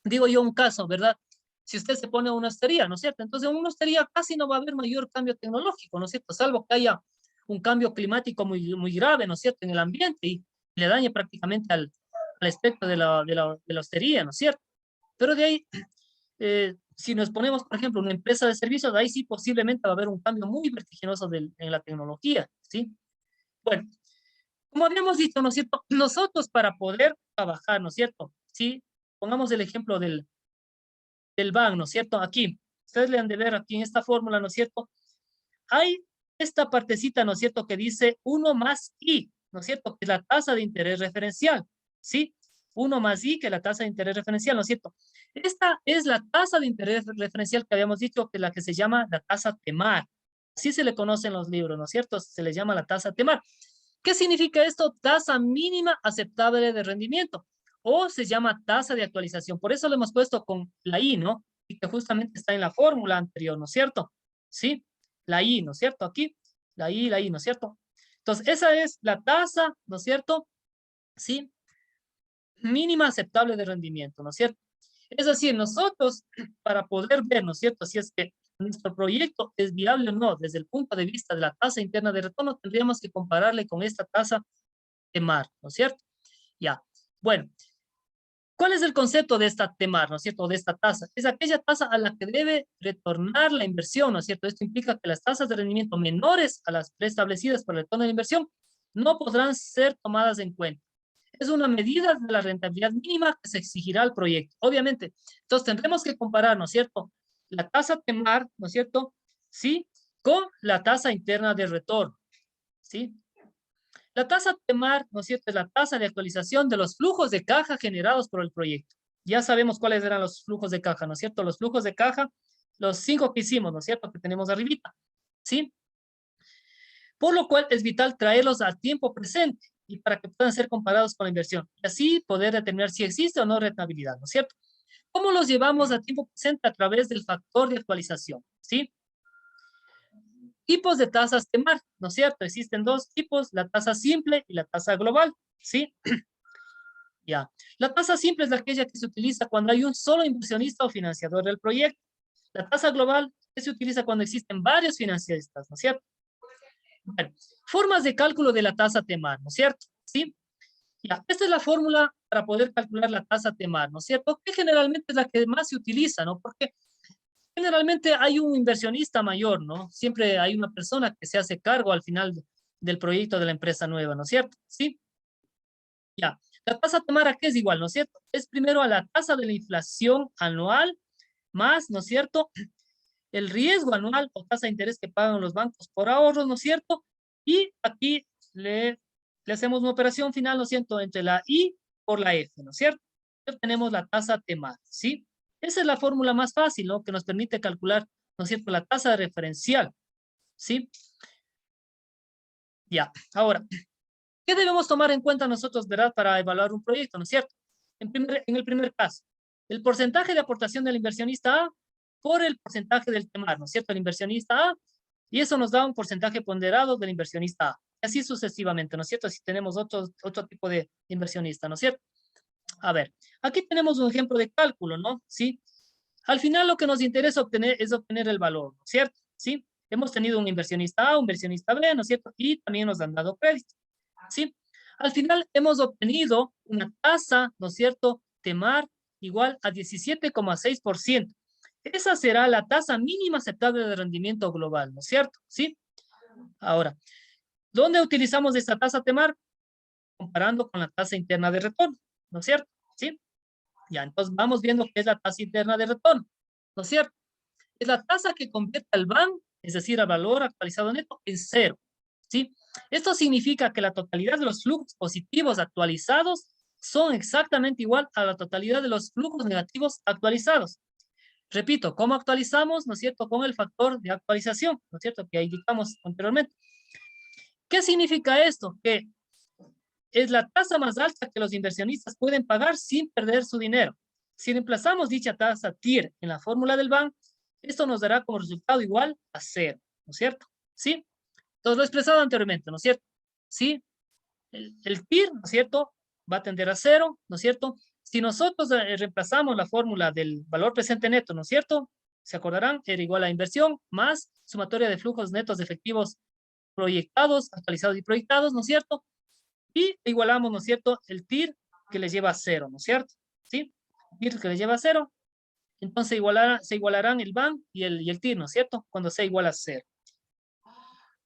digo yo un caso, ¿verdad? Si usted se pone una hostería, ¿no es cierto? Entonces, en una hostería casi no va a haber mayor cambio tecnológico, ¿no es cierto? Salvo que haya un cambio climático muy, muy grave, ¿no es cierto?, en el ambiente y le dañe prácticamente al aspecto de la hostería, ¿no es cierto? Pero de ahí, si nos ponemos, por ejemplo, una empresa de servicios, ahí sí posiblemente va a haber un cambio muy vertiginoso en la tecnología, ¿sí? Bueno, como habíamos dicho, ¿no es cierto? Nosotros para poder trabajar, ¿no es cierto? Sí, pongamos el ejemplo del BAN, ¿no es cierto? Aquí, ustedes le han de ver aquí en esta fórmula, ¿no es cierto? Hay esta partecita, ¿no es cierto?, que dice 1 más I, ¿no es cierto?, que es la tasa de interés referencial, ¿sí? 1 más I, que es la tasa de interés referencial, ¿no es cierto? Esta es la tasa de interés referencial que habíamos dicho, que es la que se llama la tasa TEMAR. Así se le conoce en los libros, ¿no es cierto? Se le llama la tasa TEMAR. ¿Qué significa esto? Tasa mínima aceptable de rendimiento, o se llama tasa de actualización. Por eso lo hemos puesto con la I, ¿no? y que justamente está en la fórmula anterior, ¿no es cierto? ¿Sí? La I, ¿no es cierto? Aquí, la I, ¿no es cierto? Entonces, esa es la tasa, ¿no es cierto? ¿Sí? Mínima aceptable de rendimiento, ¿no es cierto? Es decir, nosotros, para poder ver, ¿no es cierto?, si es que nuestro proyecto es viable o no desde el punto de vista de la tasa interna de retorno, tendríamos que compararle con esta tasa TEMAR, ¿no es cierto? Ya, bueno, ¿cuál es el concepto de esta TEMAR, ¿no es cierto?, de esta tasa? Es aquella tasa a la que debe retornar la inversión, ¿no es cierto? Esto implica que las tasas de rendimiento menores a las preestablecidas por el retorno de la inversión no podrán ser tomadas en cuenta. Es una medida de la rentabilidad mínima que se exigirá al proyecto. Obviamente, entonces tendremos que comparar, ¿no es cierto?, la tasa TEMAR, ¿no es cierto?, ¿sí?, con la tasa interna de retorno, ¿sí? La tasa TEMAR, ¿no es cierto?, es la tasa de actualización de los flujos de caja generados por el proyecto. Ya sabemos cuáles eran los flujos de caja, ¿no es cierto? Los flujos de caja, los 5 que hicimos, ¿no es cierto?, que tenemos arribita, ¿sí? Por lo cual es vital traerlos a tiempo presente y para que puedan ser comparados con la inversión. Y así poder determinar si existe o no rentabilidad, ¿no es cierto? ¿Cómo los llevamos a tiempo presente? A través del factor de actualización, ¿sí? Tipos de tasas TEMAR, ¿no es cierto? Existen dos tipos, la tasa simple y la tasa global, ¿sí? Ya. La tasa simple es aquella que se utiliza cuando hay un solo inversionista o financiador del proyecto. La tasa global que se utiliza cuando existen varios financiistas, ¿no es cierto? Bueno, formas de cálculo de la tasa TEMAR, ¿no es cierto? ¿Sí? Ya, esta es la fórmula para poder calcular la tasa TEMAR, ¿no es cierto? Que generalmente es la que más se utiliza, ¿no? Porque generalmente hay un inversionista mayor, ¿no? Siempre hay una persona que se hace cargo al final del proyecto de la empresa nueva, ¿no es cierto? ¿Sí? Ya. La tasa TEMAR, ¿a qué es igual, no es cierto? Es primero a la tasa de la inflación anual más, ¿no es cierto?, el riesgo anual o tasa de interés que pagan los bancos por ahorros, ¿no es cierto? Y aquí le hacemos una operación final, ¿no es cierto?, entre la I por la F, ¿no es cierto? Tenemos la tasa TEMAR, ¿sí? Esa es la fórmula más fácil, ¿no?, que nos permite calcular, ¿no es cierto?, la tasa referencial, ¿sí? Ya, ahora, ¿qué debemos tomar en cuenta nosotros, verdad, para evaluar un proyecto, ¿no es cierto? En el primer caso, el porcentaje de aportación del inversionista A por el porcentaje del TEMAR, ¿no es cierto? El inversionista A, y eso nos da un porcentaje ponderado del inversionista A. Así sucesivamente, ¿no es cierto? Si tenemos otro tipo de inversionista, ¿no es cierto? A ver, aquí tenemos un ejemplo de cálculo, ¿no? ¿Sí? Al final lo que nos interesa obtener es obtener el valor, ¿no es cierto? ¿Sí? Hemos tenido un inversionista A, un inversionista B, ¿no es cierto? Y también nos han dado crédito, ¿sí? Al final hemos obtenido una tasa, ¿no es cierto?, TEMAR igual a 17,6%. Esa será la tasa mínima aceptable de rendimiento global, ¿no es cierto? ¿Sí? Ahora, ¿dónde utilizamos esta tasa TEMAR? Comparando con la tasa interna de retorno, ¿no es cierto? ¿Sí? Ya, entonces vamos viendo qué es la tasa interna de retorno, ¿no es cierto? Es la tasa que convierte al BAN, es decir, al valor actualizado neto, en cero, ¿sí? Esto significa que la totalidad de los flujos positivos actualizados son exactamente igual a la totalidad de los flujos negativos actualizados. Repito, ¿cómo actualizamos? ¿No es cierto? Con el factor de actualización, ¿no es cierto?, que indicamos anteriormente. ¿Qué significa esto? Que es la tasa más alta que los inversionistas pueden pagar sin perder su dinero. Si reemplazamos dicha tasa TIR en la fórmula del BAN, esto nos dará como resultado igual a cero, ¿no es cierto? ¿Sí? Entonces lo he expresado anteriormente, ¿no es cierto? ¿Sí? El TIR, ¿no es cierto?, va a tender a cero, ¿no es cierto? Si nosotros reemplazamos la fórmula del valor presente neto, ¿no es cierto?, se acordarán, era igual a inversión más sumatoria de flujos netos de efectivos proyectados, actualizados y proyectados, ¿no es cierto? Y igualamos, ¿no es cierto?, el TIR que les lleva a cero, ¿no es cierto? ¿Sí? TIR que les lleva a cero. Entonces se igualarán el BAN y el TIR, ¿no es cierto?, cuando sea igual a cero.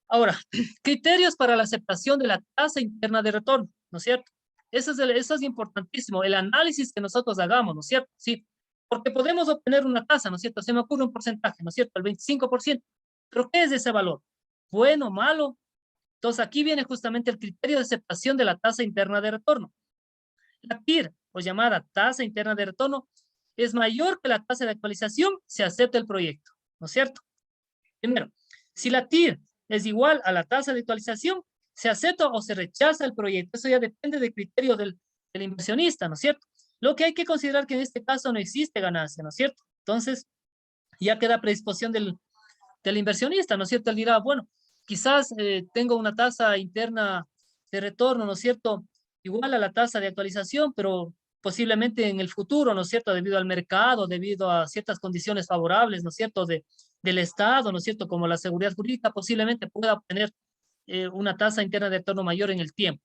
Ahora, criterios para la aceptación de la tasa interna de retorno, ¿no es cierto? Eso es importantísimo, el análisis que nosotros hagamos, ¿no es cierto? Sí, porque podemos obtener una tasa, ¿no es cierto? Se me ocurre un porcentaje, ¿no es cierto? El 25%. ¿Pero qué es ese valor? ¿Bueno, malo? Entonces aquí viene justamente el criterio de aceptación de la tasa interna de retorno. La TIR, o llamada tasa interna de retorno, es mayor que la tasa de actualización, se acepta el proyecto, ¿no es cierto? Primero, si la TIR es igual a la tasa de actualización, se acepta o se rechaza el proyecto. Eso ya depende del criterio del inversionista, ¿no es cierto? Lo que hay que considerar que en este caso no existe ganancia, ¿no es cierto? Entonces, ya queda a predisposición del inversionista, ¿no es cierto? Él dirá, bueno, quizás tengo una tasa interna de retorno, ¿no es cierto? Igual a la tasa de actualización, pero posiblemente en el futuro, ¿no es cierto? Debido al mercado, debido a ciertas condiciones favorables, ¿no es cierto? Del Estado, ¿no es cierto? Como la seguridad jurídica, posiblemente pueda obtener una tasa interna de retorno mayor en el tiempo.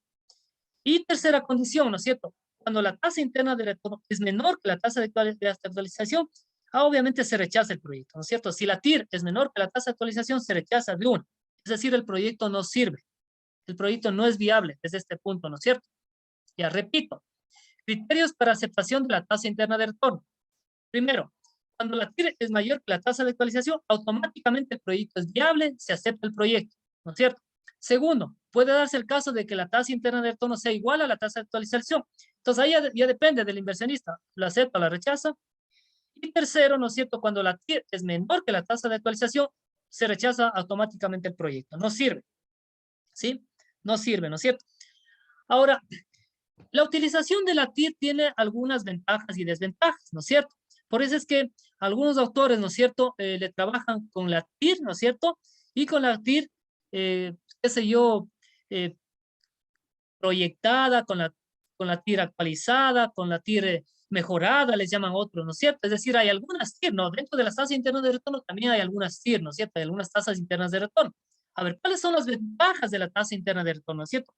Y tercera condición, ¿no es cierto? Cuando la tasa interna de retorno es menor que la tasa de actualización, obviamente se rechaza el proyecto, ¿no es cierto? Si la TIR es menor que la tasa de actualización, se rechaza de una. Es decir, el proyecto no sirve. El proyecto no es viable desde este punto, ¿no es cierto? Ya repito, criterios para aceptación de la tasa interna de retorno. Primero, cuando la TIR es mayor que la tasa de actualización, automáticamente el proyecto es viable, se acepta el proyecto, ¿no es cierto? Segundo, puede darse el caso de que la tasa interna de retorno sea igual a la tasa de actualización. Entonces ahí ya depende del inversionista, la acepta o la rechaza. Y tercero, ¿no es cierto? Cuando la TIR es menor que la tasa de actualización, se rechaza automáticamente el proyecto. No sirve, ¿sí? No sirve, ¿no es cierto? Ahora, la utilización de la TIR tiene algunas ventajas y desventajas, ¿no es cierto? Por eso es que algunos autores, ¿no es cierto?, le trabajan con la TIR, ¿no es cierto? Y con la TIR, qué sé yo, proyectada, con la TIR actualizada, con la TIR mejorada, les llaman otros, ¿no es cierto? Es decir, hay algunas TIR, ¿no? Dentro de las tasas internas de retorno también hay algunas TIR, ¿no es cierto? Hay algunas tasas internas de retorno. A ver, ¿cuáles son las ventajas de la tasa interna de retorno, ¿no es cierto?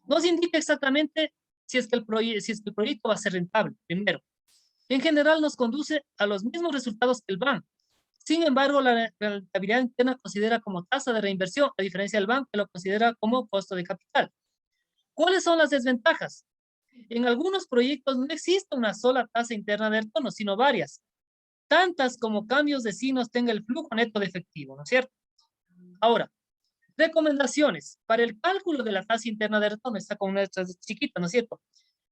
Nos indica exactamente si es que el proyecto va a ser rentable, primero. En general nos conduce a los mismos resultados que el banco. Sin embargo, la rentabilidad interna considera como tasa de reinversión, a diferencia del banco que lo considera como costo de capital. ¿Cuáles son las desventajas? En algunos proyectos no existe una sola tasa interna de retorno, sino varias, tantas como cambios de signos tenga el flujo neto de efectivo, ¿no es cierto? Ahora, recomendaciones para el cálculo de la tasa interna de retorno, está con una letra chiquita, ¿no es cierto?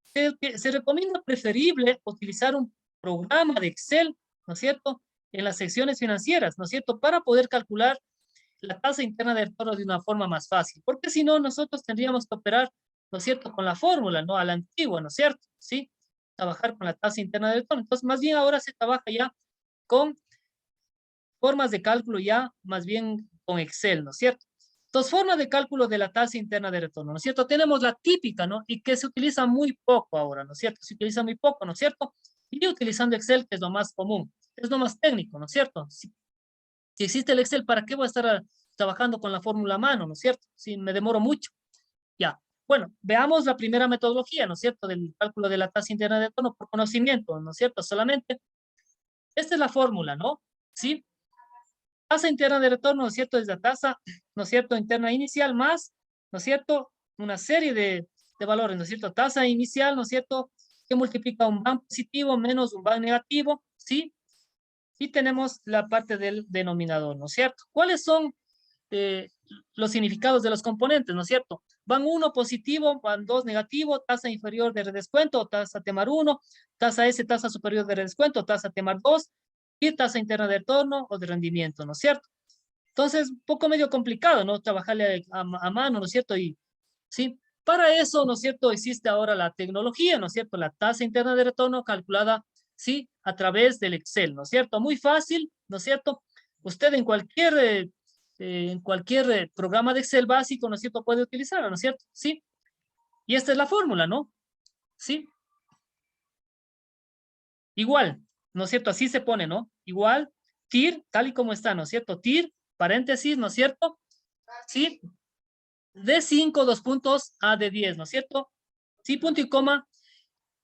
Se recomienda preferible utilizar un programa de Excel, ¿no es cierto?, en las secciones financieras, ¿no es cierto?, para poder calcular la tasa interna de retorno de una forma más fácil, porque si no, nosotros tendríamos que operar, ¿no es cierto?, con la fórmula, ¿no?, a la antigua, ¿no es cierto?, ¿sí? Trabajar con la tasa interna de retorno. Entonces, más bien ahora se trabaja ya con formas de cálculo ya, más bien con Excel, ¿no es cierto? Dos formas de cálculo de la tasa interna de retorno, ¿no es cierto? Tenemos la típica, ¿no? Y que se utiliza muy poco ahora, ¿no es cierto? Se utiliza muy poco, ¿no es cierto? Y utilizando Excel, que es lo más común, es lo más técnico, ¿no es cierto? Si existe el Excel, ¿para qué voy a estar trabajando con la fórmula a mano, ¿no es cierto? Si me demoro mucho. Ya. Bueno, veamos la primera metodología, ¿no es cierto? Del cálculo de la tasa interna de retorno por conocimiento, ¿no es cierto? Solamente. Esta es la fórmula, ¿no? ¿Sí? Tasa interna de retorno, ¿no es cierto? Es la tasa, ¿no es cierto? Interna inicial más, ¿no es cierto? Una serie de valores, ¿no es cierto? Tasa inicial, ¿no es cierto? Que multiplica un van positivo menos un van negativo, ¿sí? Y tenemos la parte del denominador, ¿no es cierto? ¿Cuáles son los significados de los componentes, ¿no es cierto? Van 1 positivo, van 2 negativo, tasa inferior de redescuento, tasa T+1, 1, tasa S, tasa superior de redescuento, tasa T+2, 2, y tasa interna de retorno o de rendimiento, ¿no es cierto? Entonces, un poco medio complicado, ¿no? Trabajarle a mano, ¿no es cierto? Y, ¿sí? Para eso, ¿no es cierto? Existe ahora la tecnología, ¿no es cierto? La tasa interna de retorno calculada, ¿sí? A través del Excel, ¿no es cierto? Muy fácil, ¿no es cierto? Usted en cualquier programa de Excel básico, ¿no es cierto? Puede utilizarlo, ¿no es cierto? ¿Sí? Y esta es la fórmula, ¿no? ¿Sí? Igual, ¿no es cierto? Así se pone, ¿no? Igual, TIR, tal y como está, ¿no es cierto? TIR, paréntesis, ¿no es cierto? Sí, D5, 2 puntos, A de 10, ¿no es cierto? Sí, punto y coma,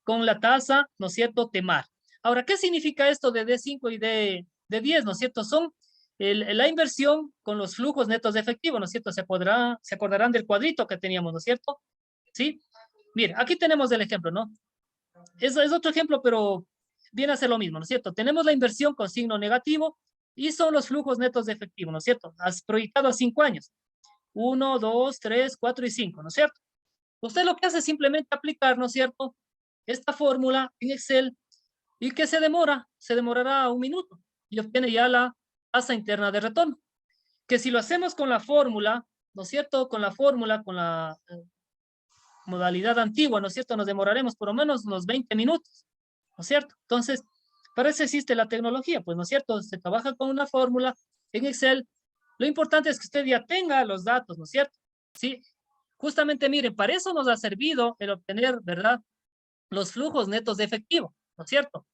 con la tasa, ¿no es cierto? Temar. Ahora, ¿qué significa esto de D5 y de 10, ¿no es cierto? Son la inversión con los flujos netos de efectivo, ¿no es cierto? Se acordarán del cuadrito que teníamos, ¿no es cierto? ¿Sí? Mira, aquí tenemos el ejemplo, ¿no? Es otro ejemplo, pero viene a ser lo mismo, ¿no es cierto? Tenemos la inversión con signo negativo y son los flujos netos de efectivo, ¿no es cierto? Has proyectado a 5 años. 1, 2, 3, 4 y 5, ¿no es cierto? Usted lo que hace es simplemente aplicar, ¿no es cierto? Esta fórmula en Excel y que se demorará 1 minuto y obtiene ya la tasa interna de retorno. Que si lo hacemos con la fórmula, ¿no es cierto? Con la fórmula, con la modalidad antigua, ¿no es cierto? Nos demoraremos por lo menos unos 20 minutos, ¿no es cierto? Entonces, Para eso existe la tecnología, pues, ¿no es cierto? Se trabaja con una fórmula en Excel. Lo importante es que usted ya tenga los datos, ¿no es cierto? Sí, justamente, miren, para eso nos ha servido el obtener, ¿verdad? Los flujos netos de efectivo, ¿no es cierto?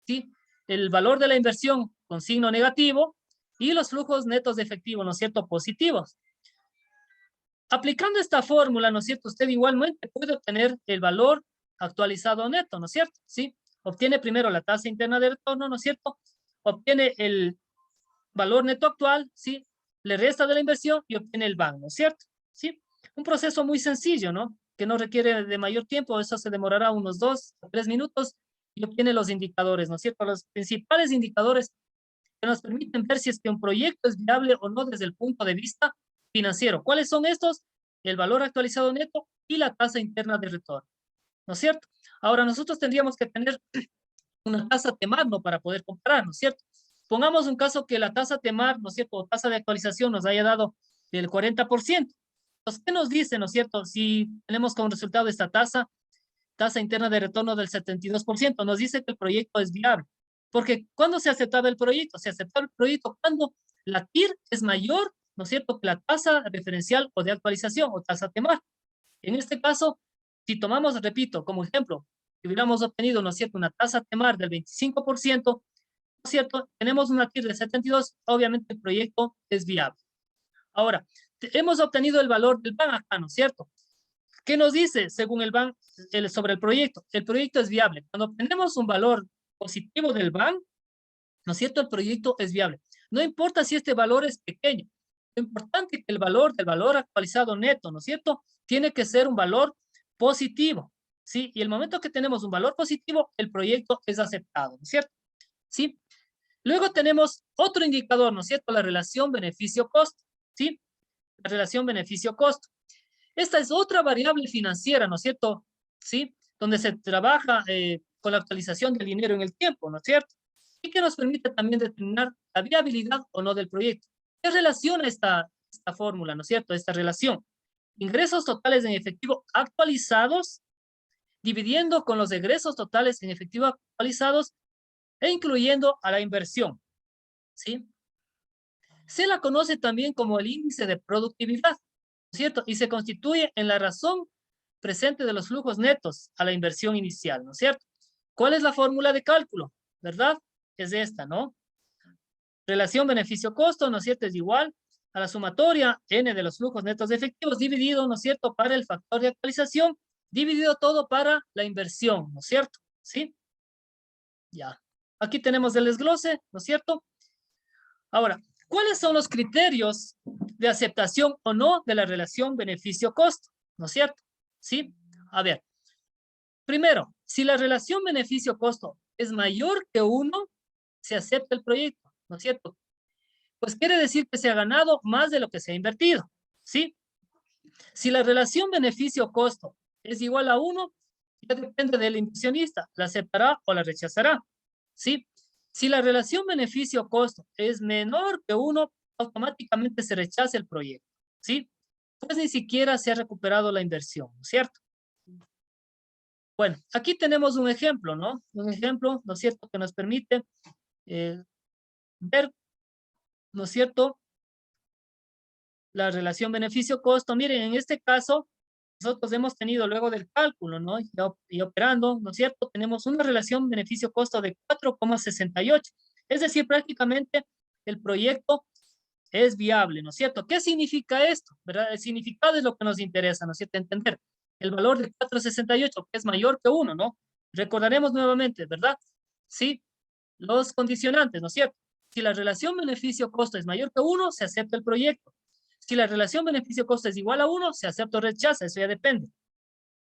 Sí, el valor de la inversión con signo negativo y los flujos netos de efectivo, ¿no es cierto? Positivos. Aplicando esta fórmula, ¿no es cierto? Usted igualmente puede obtener el valor actualizado neto, ¿no es cierto? Sí, obtiene primero la tasa interna de retorno, ¿no es cierto? Obtiene el valor neto actual, ¿sí? Le resta de la inversión y obtiene el BAN, ¿no es cierto? ¿Sí? Un proceso muy sencillo, ¿no? Que no requiere de mayor tiempo, eso se demorará unos 2 o 3 minutos y obtiene los indicadores, ¿no es cierto? Los principales indicadores que nos permiten ver si es que un proyecto es viable o no desde el punto de vista financiero. ¿Cuáles son estos? El valor actualizado neto y la tasa interna de retorno, ¿no es cierto? Ahora, nosotros tendríamos que tener una tasa TEMAR, ¿no? Para poder comparar, ¿no es cierto? Pongamos un caso que la tasa TEMAR, ¿no es cierto? O tasa de actualización nos haya dado el 40%. Entonces, ¿qué nos dice, no es cierto? Si tenemos como resultado esta tasa interna de retorno del 72%, nos dice que el proyecto es viable. Porque ¿cuándo se aceptaba el proyecto? Se aceptaba el proyecto cuando la TIR es mayor, ¿no es cierto?, que la tasa referencial o de actualización o tasa TEMAR. En este caso, si tomamos, repito, como ejemplo, si hubiéramos obtenido, ¿no es cierto?, una tasa TEMAR del 25%, ¿no es cierto?, tenemos una TIR de 72, obviamente el proyecto es viable. Ahora, hemos obtenido el valor del BAN acá, ¿no es cierto? ¿Qué nos dice según el BAN sobre el proyecto? El proyecto es viable. Cuando obtenemos un valor positivo del BAN, ¿no es cierto? El proyecto es viable. No importa si este valor es pequeño. Lo importante es que el valor del valor actualizado neto, ¿no es cierto? Tiene que ser un valor positivo, ¿sí? Y el momento que tenemos un valor positivo, el proyecto es aceptado, ¿no es cierto? ¿Sí? Luego tenemos otro indicador, ¿no es cierto? La relación beneficio-costo, ¿sí? La relación beneficio-costo. Esta es otra variable financiera, ¿no es cierto? ¿Sí? Donde se trabaja con la actualización del dinero en el tiempo, ¿no es cierto? Y que nos permite también determinar la viabilidad o no del proyecto. ¿Qué relaciona esta fórmula, ¿no es cierto? Esta relación. Ingresos totales en efectivo actualizados, dividiendo con los egresos totales en efectivo actualizados e incluyendo a la inversión, ¿sí? Se la conoce también como el índice de productividad, ¿cierto? Y se constituye en la razón presente de los flujos netos a la inversión inicial, ¿no es cierto? ¿Cuál es la fórmula de cálculo? ¿Verdad? Es esta, ¿no? Relación beneficio-costo, ¿no es cierto? Es igual a la sumatoria n de los flujos netos de efectivos dividido, ¿no es cierto?, para el factor de actualización, dividido todo para la inversión, ¿no es cierto? ¿Sí? Ya. Aquí tenemos el desglose, ¿no es cierto? Ahora, ¿cuáles son los criterios de aceptación o no de la relación beneficio-costo? ¿No es cierto? ¿Sí? A ver, primero, si la relación beneficio-costo es mayor que 1, se acepta el proyecto, ¿no es cierto? Pues quiere decir que se ha ganado más de lo que se ha invertido, ¿sí? Si la relación beneficio-costo es igual a 1, ya depende del inversionista, la aceptará o la rechazará, ¿sí? Si la relación beneficio-costo es menor que 1, automáticamente se rechaza el proyecto, ¿sí? Pues ni siquiera se ha recuperado la inversión, ¿no es cierto? Bueno, aquí tenemos un ejemplo, ¿no? Un ejemplo, ¿no es cierto?, que nos permite ver, ¿no es cierto?, la relación beneficio-costo. Miren, en este caso, nosotros hemos tenido luego del cálculo, ¿no? Y operando, ¿no es cierto? Tenemos una relación beneficio-costo de 4,68. Es decir, prácticamente el proyecto es viable, ¿no es cierto? ¿Qué significa esto? ¿Verdad? El significado es lo que nos interesa, ¿no es cierto? Entender el valor de 4,68, que es mayor que 1, ¿no? Recordaremos nuevamente, ¿verdad? Sí, los condicionantes, ¿no es cierto? Si la relación beneficio-costo es mayor que 1, se acepta el proyecto. Si la relación beneficio-costo es igual a 1, se acepta o rechaza, eso ya depende.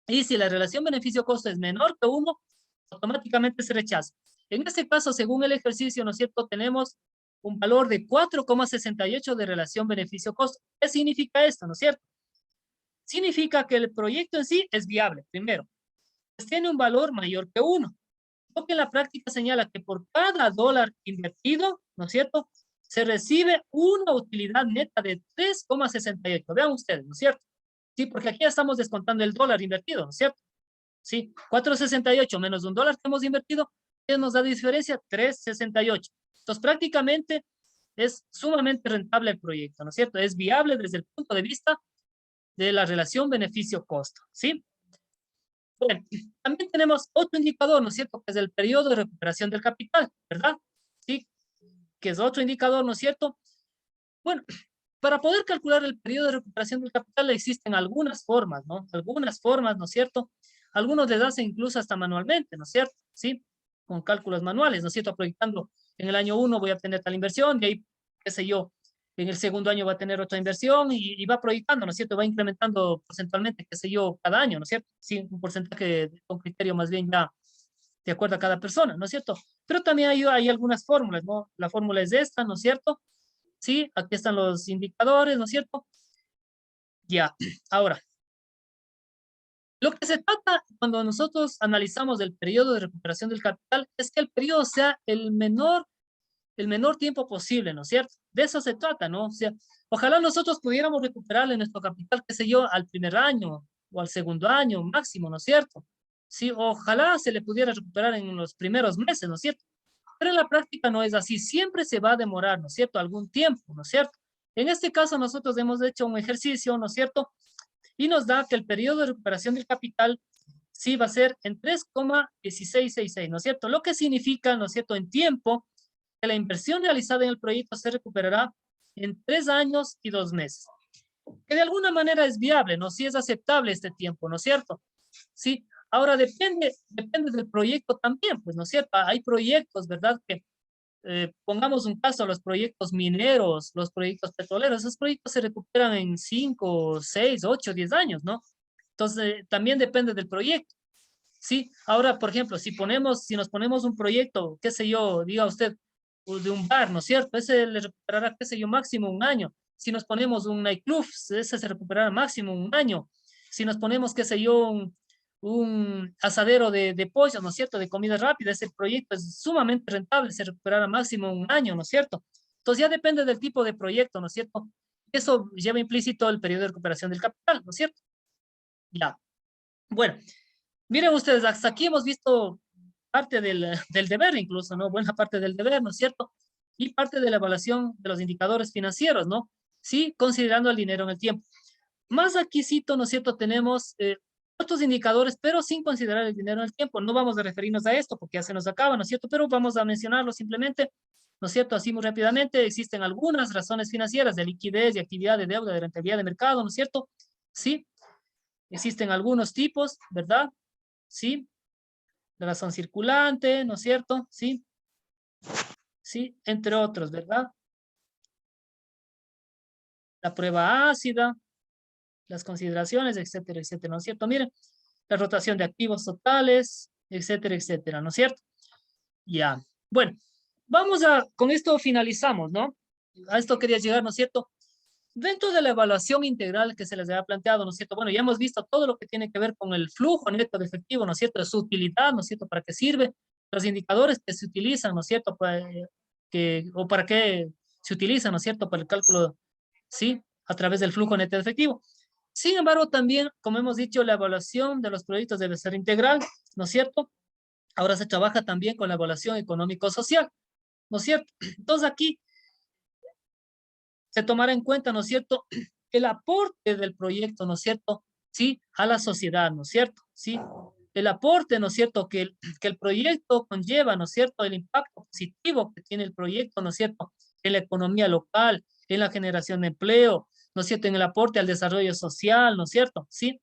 Y si la relación beneficio-costo es menor que 1, automáticamente se rechaza. En este caso, según el ejercicio, ¿no es cierto?, tenemos un valor de 4,68 de relación beneficio-costo. ¿Qué significa esto, no es cierto? Significa que el proyecto en sí es viable, primero. Pues tiene un valor mayor que 1. Lo que en la práctica señala que por cada dólar invertido, ¿no es cierto?, se recibe una utilidad neta de 3,68. Vean ustedes, ¿no es cierto? Sí, porque aquí ya estamos descontando el dólar invertido, ¿no es cierto? Sí, 4,68 menos $1 que hemos invertido, ¿Qué nos da de diferencia? 3.68. Entonces, prácticamente es sumamente rentable el proyecto, ¿no es cierto? Es viable desde el punto de vista de la relación beneficio-costo, ¿sí? Bueno, también tenemos otro indicador, ¿no es cierto? Que es el periodo de recuperación del capital, ¿verdad? Sí, que es otro indicador, ¿no es cierto? Bueno, para poder calcular el periodo de recuperación del capital existen algunas formas, ¿no? Algunas formas, ¿no es cierto? Algunos les hacen incluso hasta manualmente, ¿no es cierto? Sí, con cálculos manuales, ¿no es cierto? Proyectando en el año 1 voy a tener tal inversión, de ahí, qué sé yo, en el segundo año va a tener otra inversión y va proyectando, ¿no es cierto? Va incrementando porcentualmente, qué sé yo, cada año, ¿no es cierto? Sí, un porcentaje con criterio más bien ya de acuerdo a cada persona, ¿no es cierto? Pero también hay algunas fórmulas, ¿no? La fórmula es esta, ¿no es cierto? Sí, aquí están los indicadores, ¿no es cierto? Ya, ahora, lo que se trata cuando nosotros analizamos el periodo de recuperación del capital es que el periodo sea el menor tiempo posible, ¿no es cierto? De eso se trata, ¿no? O sea, ojalá nosotros pudiéramos recuperarle nuestro capital, qué sé yo, al primer año o al segundo año máximo, ¿no es cierto? Sí, ojalá se le pudiera recuperar en los primeros meses, ¿no es cierto? Pero en la práctica no es así, siempre se va a demorar, ¿no es cierto? Algún tiempo, ¿no es cierto? En este caso nosotros hemos hecho un ejercicio, ¿no es cierto? Y nos da que el periodo de recuperación del capital sí va a ser en 3,1666, ¿no es cierto? Lo que significa, ¿no es cierto?, en tiempo, que la inversión realizada en el proyecto se recuperará en 3 años y 2 meses. Que de alguna manera es viable, ¿no? Si es aceptable este tiempo, ¿no es cierto? Sí. Ahora depende del proyecto también, pues, ¿no es cierto? Hay proyectos, ¿verdad? Que pongamos un caso, los proyectos mineros, los proyectos petroleros, esos proyectos se recuperan en 5, 6, 8, 10 años, ¿no? Entonces, también depende del proyecto. Sí, ahora, por ejemplo, si nos ponemos un proyecto, qué sé yo, diga usted, de un bar, ¿no es cierto? Ese le recuperará, qué sé yo, máximo un año. Si nos ponemos un nightclub, ese se recuperará máximo un año. Si nos ponemos, qué sé yo, un asadero de pollo, ¿no es cierto? De comida rápida, ese proyecto es sumamente rentable, se recuperará máximo un año, ¿no es cierto? Entonces ya depende del tipo de proyecto, ¿no es cierto? Eso lleva implícito el periodo de recuperación del capital, ¿no es cierto? Ya. Bueno, miren ustedes, hasta aquí hemos visto parte del deber incluso, ¿no? Buena parte del deber, ¿no es cierto? Y parte de la evaluación de los indicadores financieros, ¿no? Sí, considerando el dinero en el tiempo. Más aquícito, ¿no es cierto? Tenemos otros indicadores, pero sin considerar el dinero en el tiempo. No vamos a referirnos a esto porque ya se nos acaba, ¿no es cierto? Pero vamos a mencionarlo simplemente, ¿no es cierto? Así muy rápidamente, existen algunas razones financieras de liquidez, de actividad, de deuda, de rentabilidad de mercado, ¿no es cierto? Sí, existen algunos tipos, ¿verdad? Sí, la razón circulante, ¿no es cierto? Sí, sí, entre otros, ¿verdad? La prueba ácida, las consideraciones, etcétera, etcétera, ¿no es cierto? Miren, la rotación de activos totales, etcétera, etcétera, ¿no es cierto? Ya. Bueno, con esto finalizamos, ¿no? A esto quería llegar, ¿no es cierto? Dentro de la evaluación integral que se les había planteado, ¿no es cierto? Bueno, ya hemos visto todo lo que tiene que ver con el flujo neto de efectivo, ¿no es cierto? Su utilidad, ¿no es cierto? ¿Para qué sirve? Los indicadores que se utilizan, ¿no es cierto? O para qué se utilizan, ¿no es cierto? Para el cálculo, ¿sí? A través del flujo neto de efectivo. Sin embargo, también, como hemos dicho, la evaluación de los proyectos debe ser integral, ¿no es cierto? Ahora se trabaja también con la evaluación económico-social, ¿no es cierto? Entonces aquí se tomará en cuenta, ¿no es cierto?, el aporte del proyecto, ¿no es cierto?, sí, a la sociedad, ¿no es cierto?, sí, el aporte, ¿no es cierto?, que el proyecto conlleva, ¿no es cierto?, el impacto positivo que tiene el proyecto, ¿no es cierto?, en la economía local, en la generación de empleo, ¿no es cierto?, en el aporte al desarrollo social, ¿no es cierto?, sí,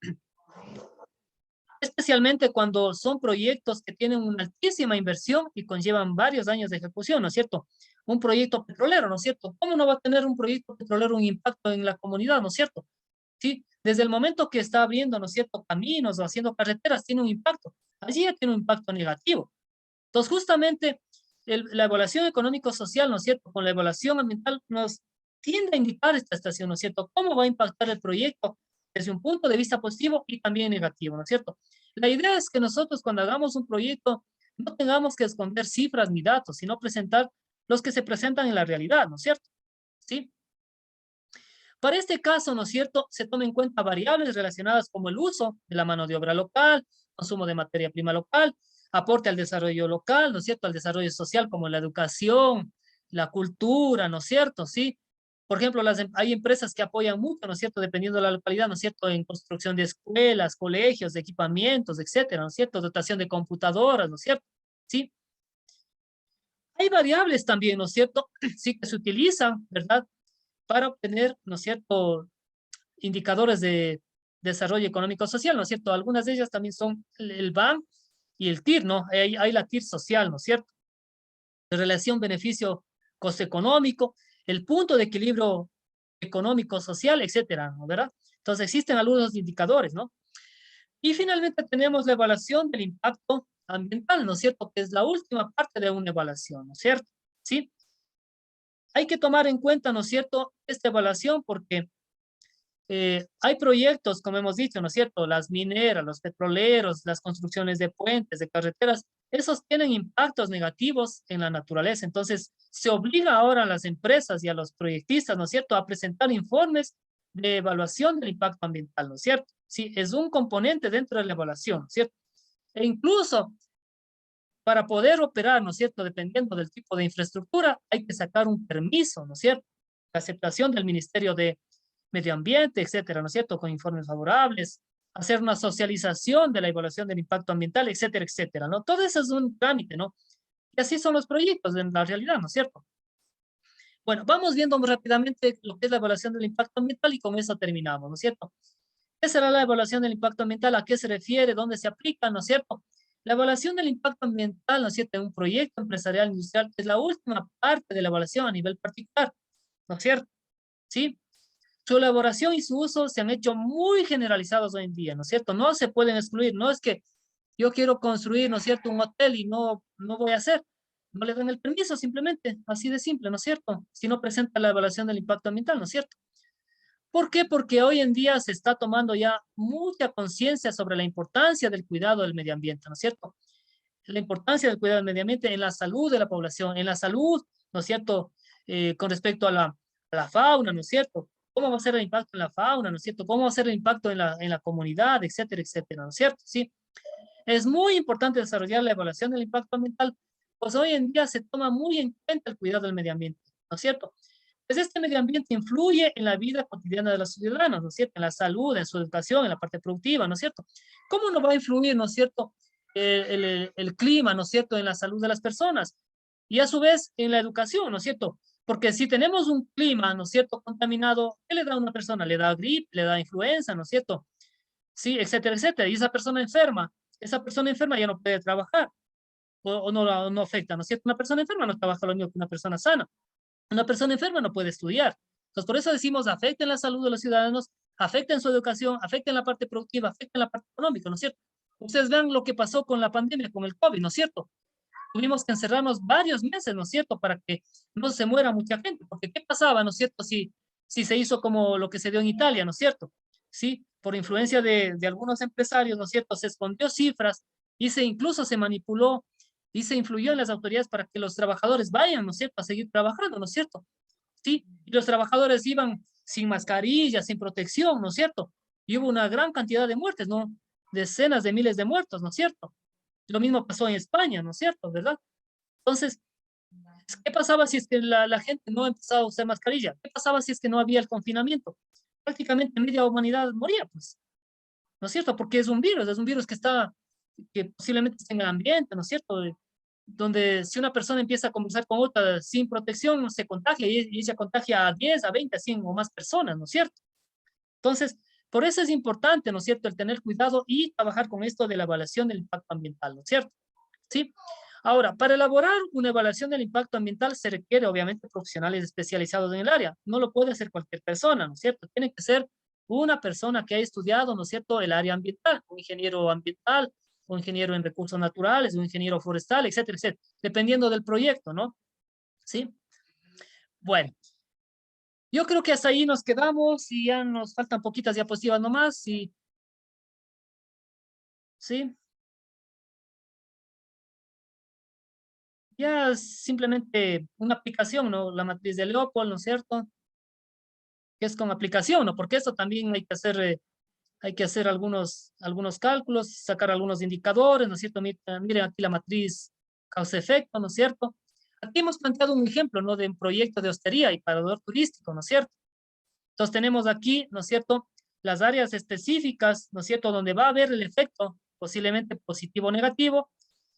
especialmente cuando son proyectos que tienen una altísima inversión y conllevan varios años de ejecución, ¿no es cierto? Un proyecto petrolero, ¿no es cierto? ¿Cómo no va a tener un proyecto petrolero un impacto en la comunidad, ¿no es cierto? Sí, desde el momento que está abriendo, ¿no es cierto?, caminos o haciendo carreteras, tiene un impacto. Allí ya tiene un impacto negativo. Entonces, justamente la evaluación económico-social, ¿no es cierto?, con la evaluación ambiental nos tiende a indicar esta estación, ¿no es cierto?, cómo va a impactar el proyecto desde un punto de vista positivo y también negativo, ¿no es cierto? La idea es que nosotros cuando hagamos un proyecto no tengamos que esconder cifras ni datos, sino presentar los que se presentan en la realidad, ¿no es cierto? ¿Sí? Para este caso, ¿no es cierto?, se toman en cuenta variables relacionadas como el uso de la mano de obra local, consumo de materia prima local, aporte al desarrollo local, ¿no es cierto? Al desarrollo social como la educación, la cultura, ¿no es cierto? Sí. Por ejemplo, hay empresas que apoyan mucho, ¿no es cierto? Dependiendo de la localidad, ¿no es cierto? En construcción de escuelas, colegios, de equipamientos, etcétera, ¿no es cierto? Dotación de computadoras, ¿no es cierto? Sí. Hay variables también, ¿no es cierto? Sí, que se utilizan, ¿verdad? Para obtener, ¿no es cierto? Indicadores de desarrollo económico social, ¿no es cierto? Algunas de ellas también son el BAN y el TIR, ¿no? Hay la TIR social, ¿no es cierto? De relación beneficio-costo económico, el punto de equilibrio económico-social, etcétera, ¿no? ¿Verdad? Entonces existen algunos indicadores, ¿no? Y finalmente tenemos la evaluación del impacto ambiental, ¿no es cierto? Que es la última parte de una evaluación, ¿no es cierto? ¿Sí? Hay que tomar en cuenta, ¿no es cierto?, esta evaluación porque hay proyectos, como hemos dicho, ¿no es cierto? Las mineras, los petroleros, las construcciones de puentes, de carreteras, esos tienen impactos negativos en la naturaleza. Entonces, se obliga ahora a las empresas y a los proyectistas, ¿no es cierto?, a presentar informes de evaluación del impacto ambiental, ¿no es cierto? Sí, es un componente dentro de la evaluación, ¿no es cierto? E incluso para poder operar, ¿no es cierto?, dependiendo del tipo de infraestructura, hay que sacar un permiso, ¿no es cierto? La aceptación del Ministerio de Medio Ambiente, etcétera, ¿no es cierto?, con informes favorables, hacer una socialización de la evaluación del impacto ambiental, etcétera, etcétera, ¿no? Todo eso es un trámite, ¿no? Y así son los proyectos en la realidad, ¿no es cierto? Bueno, vamos viendo rápidamente lo que es la evaluación del impacto ambiental y con eso terminamos, ¿no es cierto? ¿Qué será la evaluación del impacto ambiental? ¿A qué se refiere? ¿Dónde se aplica? ¿No es cierto? La evaluación del impacto ambiental, ¿no es cierto?, en un proyecto empresarial industrial es la última parte de la evaluación a nivel particular, ¿no es cierto? ¿Sí? Su elaboración y su uso se han hecho muy generalizados hoy en día, ¿no es cierto? No se pueden excluir, no es que yo quiero construir, ¿no es cierto?, un hotel y no voy a hacer. No le dan el permiso simplemente, así de simple, ¿no es cierto? Si no presenta la evaluación del impacto ambiental, ¿no es cierto? ¿Por qué? Porque hoy en día se está tomando ya mucha conciencia sobre la importancia del cuidado del medio ambiente, ¿no es cierto? La importancia del cuidado del medio ambiente en la salud de la población, en la salud, ¿no es cierto? Con respecto a la fauna, ¿no es cierto? ¿Cómo va a ser el impacto en la fauna, ¿no es cierto? ¿Cómo va a ser el impacto en la comunidad, etcétera, etcétera, ¿no es cierto? Sí. Es muy importante desarrollar la evaluación del impacto ambiental, pues hoy en día se toma muy en cuenta el cuidado del medio ambiente, ¿no es cierto? Pues este medio ambiente influye en la vida cotidiana de los ciudadanos, ¿no es cierto? En la salud, en su educación, en la parte productiva, ¿no es cierto? ¿Cómo no va a influir, ¿no es cierto? El clima, ¿no es cierto?, en la salud de las personas y a su vez en la educación, ¿no es cierto? Porque si tenemos un clima, ¿no es cierto?, contaminado, ¿qué le da a una persona? Le da gripe, le da influenza, ¿no es cierto? Sí, etcétera, etcétera. Y esa persona enferma ya no puede trabajar o no afecta, ¿no es cierto? Una persona enferma no trabaja lo mismo que una persona sana. Una persona enferma no puede estudiar. Entonces, por eso decimos, afecten la salud de los ciudadanos, afecten su educación, afecten la parte productiva, afecten la parte económica, ¿no es cierto? Ustedes vean lo que pasó con la pandemia, con el COVID, ¿no es cierto? Tuvimos que encerrarnos varios meses, ¿no es cierto?, para que no se muera mucha gente, porque ¿qué pasaba, no es cierto?, si se hizo como lo que se dio en Italia, ¿no es cierto? Sí, por influencia de algunos empresarios, ¿no es cierto?, se escondió cifras y incluso se manipuló y se influyó en las autoridades para que los trabajadores vayan, ¿no es cierto?, a seguir trabajando, ¿no es cierto? Sí, y los trabajadores iban sin mascarilla, sin protección, ¿no es cierto? Y hubo una gran cantidad de muertes, ¿no? Decenas de miles de muertos, ¿no es cierto? Lo mismo pasó en España, ¿no es cierto? ¿Verdad? Entonces, ¿qué pasaba si es que la gente no empezaba a usar mascarilla? ¿Qué pasaba si es que no había el confinamiento? Prácticamente media humanidad moría, pues, ¿no es cierto? Porque es un virus que posiblemente está en el ambiente, ¿no es cierto? Donde si una persona empieza a conversar con otra sin protección, se contagia y ella contagia a 10, a 20, a 100 o más personas, ¿no es cierto? Entonces, por eso es importante, ¿no es cierto?, el tener cuidado y trabajar con esto de la evaluación del impacto ambiental, ¿no es cierto? ¿Sí? Ahora, para elaborar una evaluación del impacto ambiental se requiere, obviamente, profesionales especializados en el área. No lo puede hacer cualquier persona, ¿no es cierto? Tiene que ser una persona que haya estudiado, ¿no es cierto?, el área ambiental, un ingeniero ambiental, un ingeniero en recursos naturales, un ingeniero forestal, etcétera, etcétera, dependiendo del proyecto, ¿no? ¿Sí? Bueno, yo creo que hasta ahí nos quedamos y ya nos faltan poquitas diapositivas nomás y, ¿sí? Ya es simplemente una aplicación, ¿no? La matriz de Leopold, ¿no es cierto? Que es con aplicación, ¿no? Porque eso también hay que hacer hay que hacer algunos cálculos, sacar algunos indicadores, ¿no es cierto? Miren aquí la matriz causa-efecto, ¿no es cierto? Aquí hemos planteado un ejemplo, ¿no? De un proyecto de hostería y parador turístico, ¿no es cierto? Entonces tenemos aquí, ¿no es cierto? Las áreas específicas, ¿no es cierto? Donde va a haber el efecto posiblemente positivo o negativo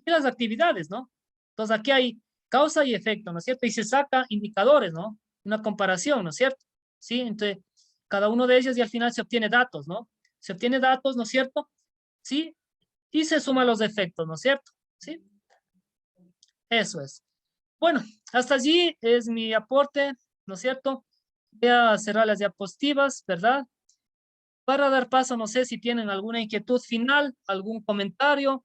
y las actividades, ¿no? Entonces aquí hay causa y efecto, ¿no es cierto? Y se saca indicadores, ¿no? Una comparación, ¿no es cierto? Sí, entre cada uno de ellos y al final se obtiene datos, ¿no? Se obtiene datos, ¿no es cierto? Sí, y se suman los efectos, ¿no es cierto? Sí, eso es. Bueno, hasta allí es mi aporte, ¿no es cierto? Voy a cerrar las diapositivas, ¿verdad? Para dar paso, no sé si tienen alguna inquietud final, algún comentario,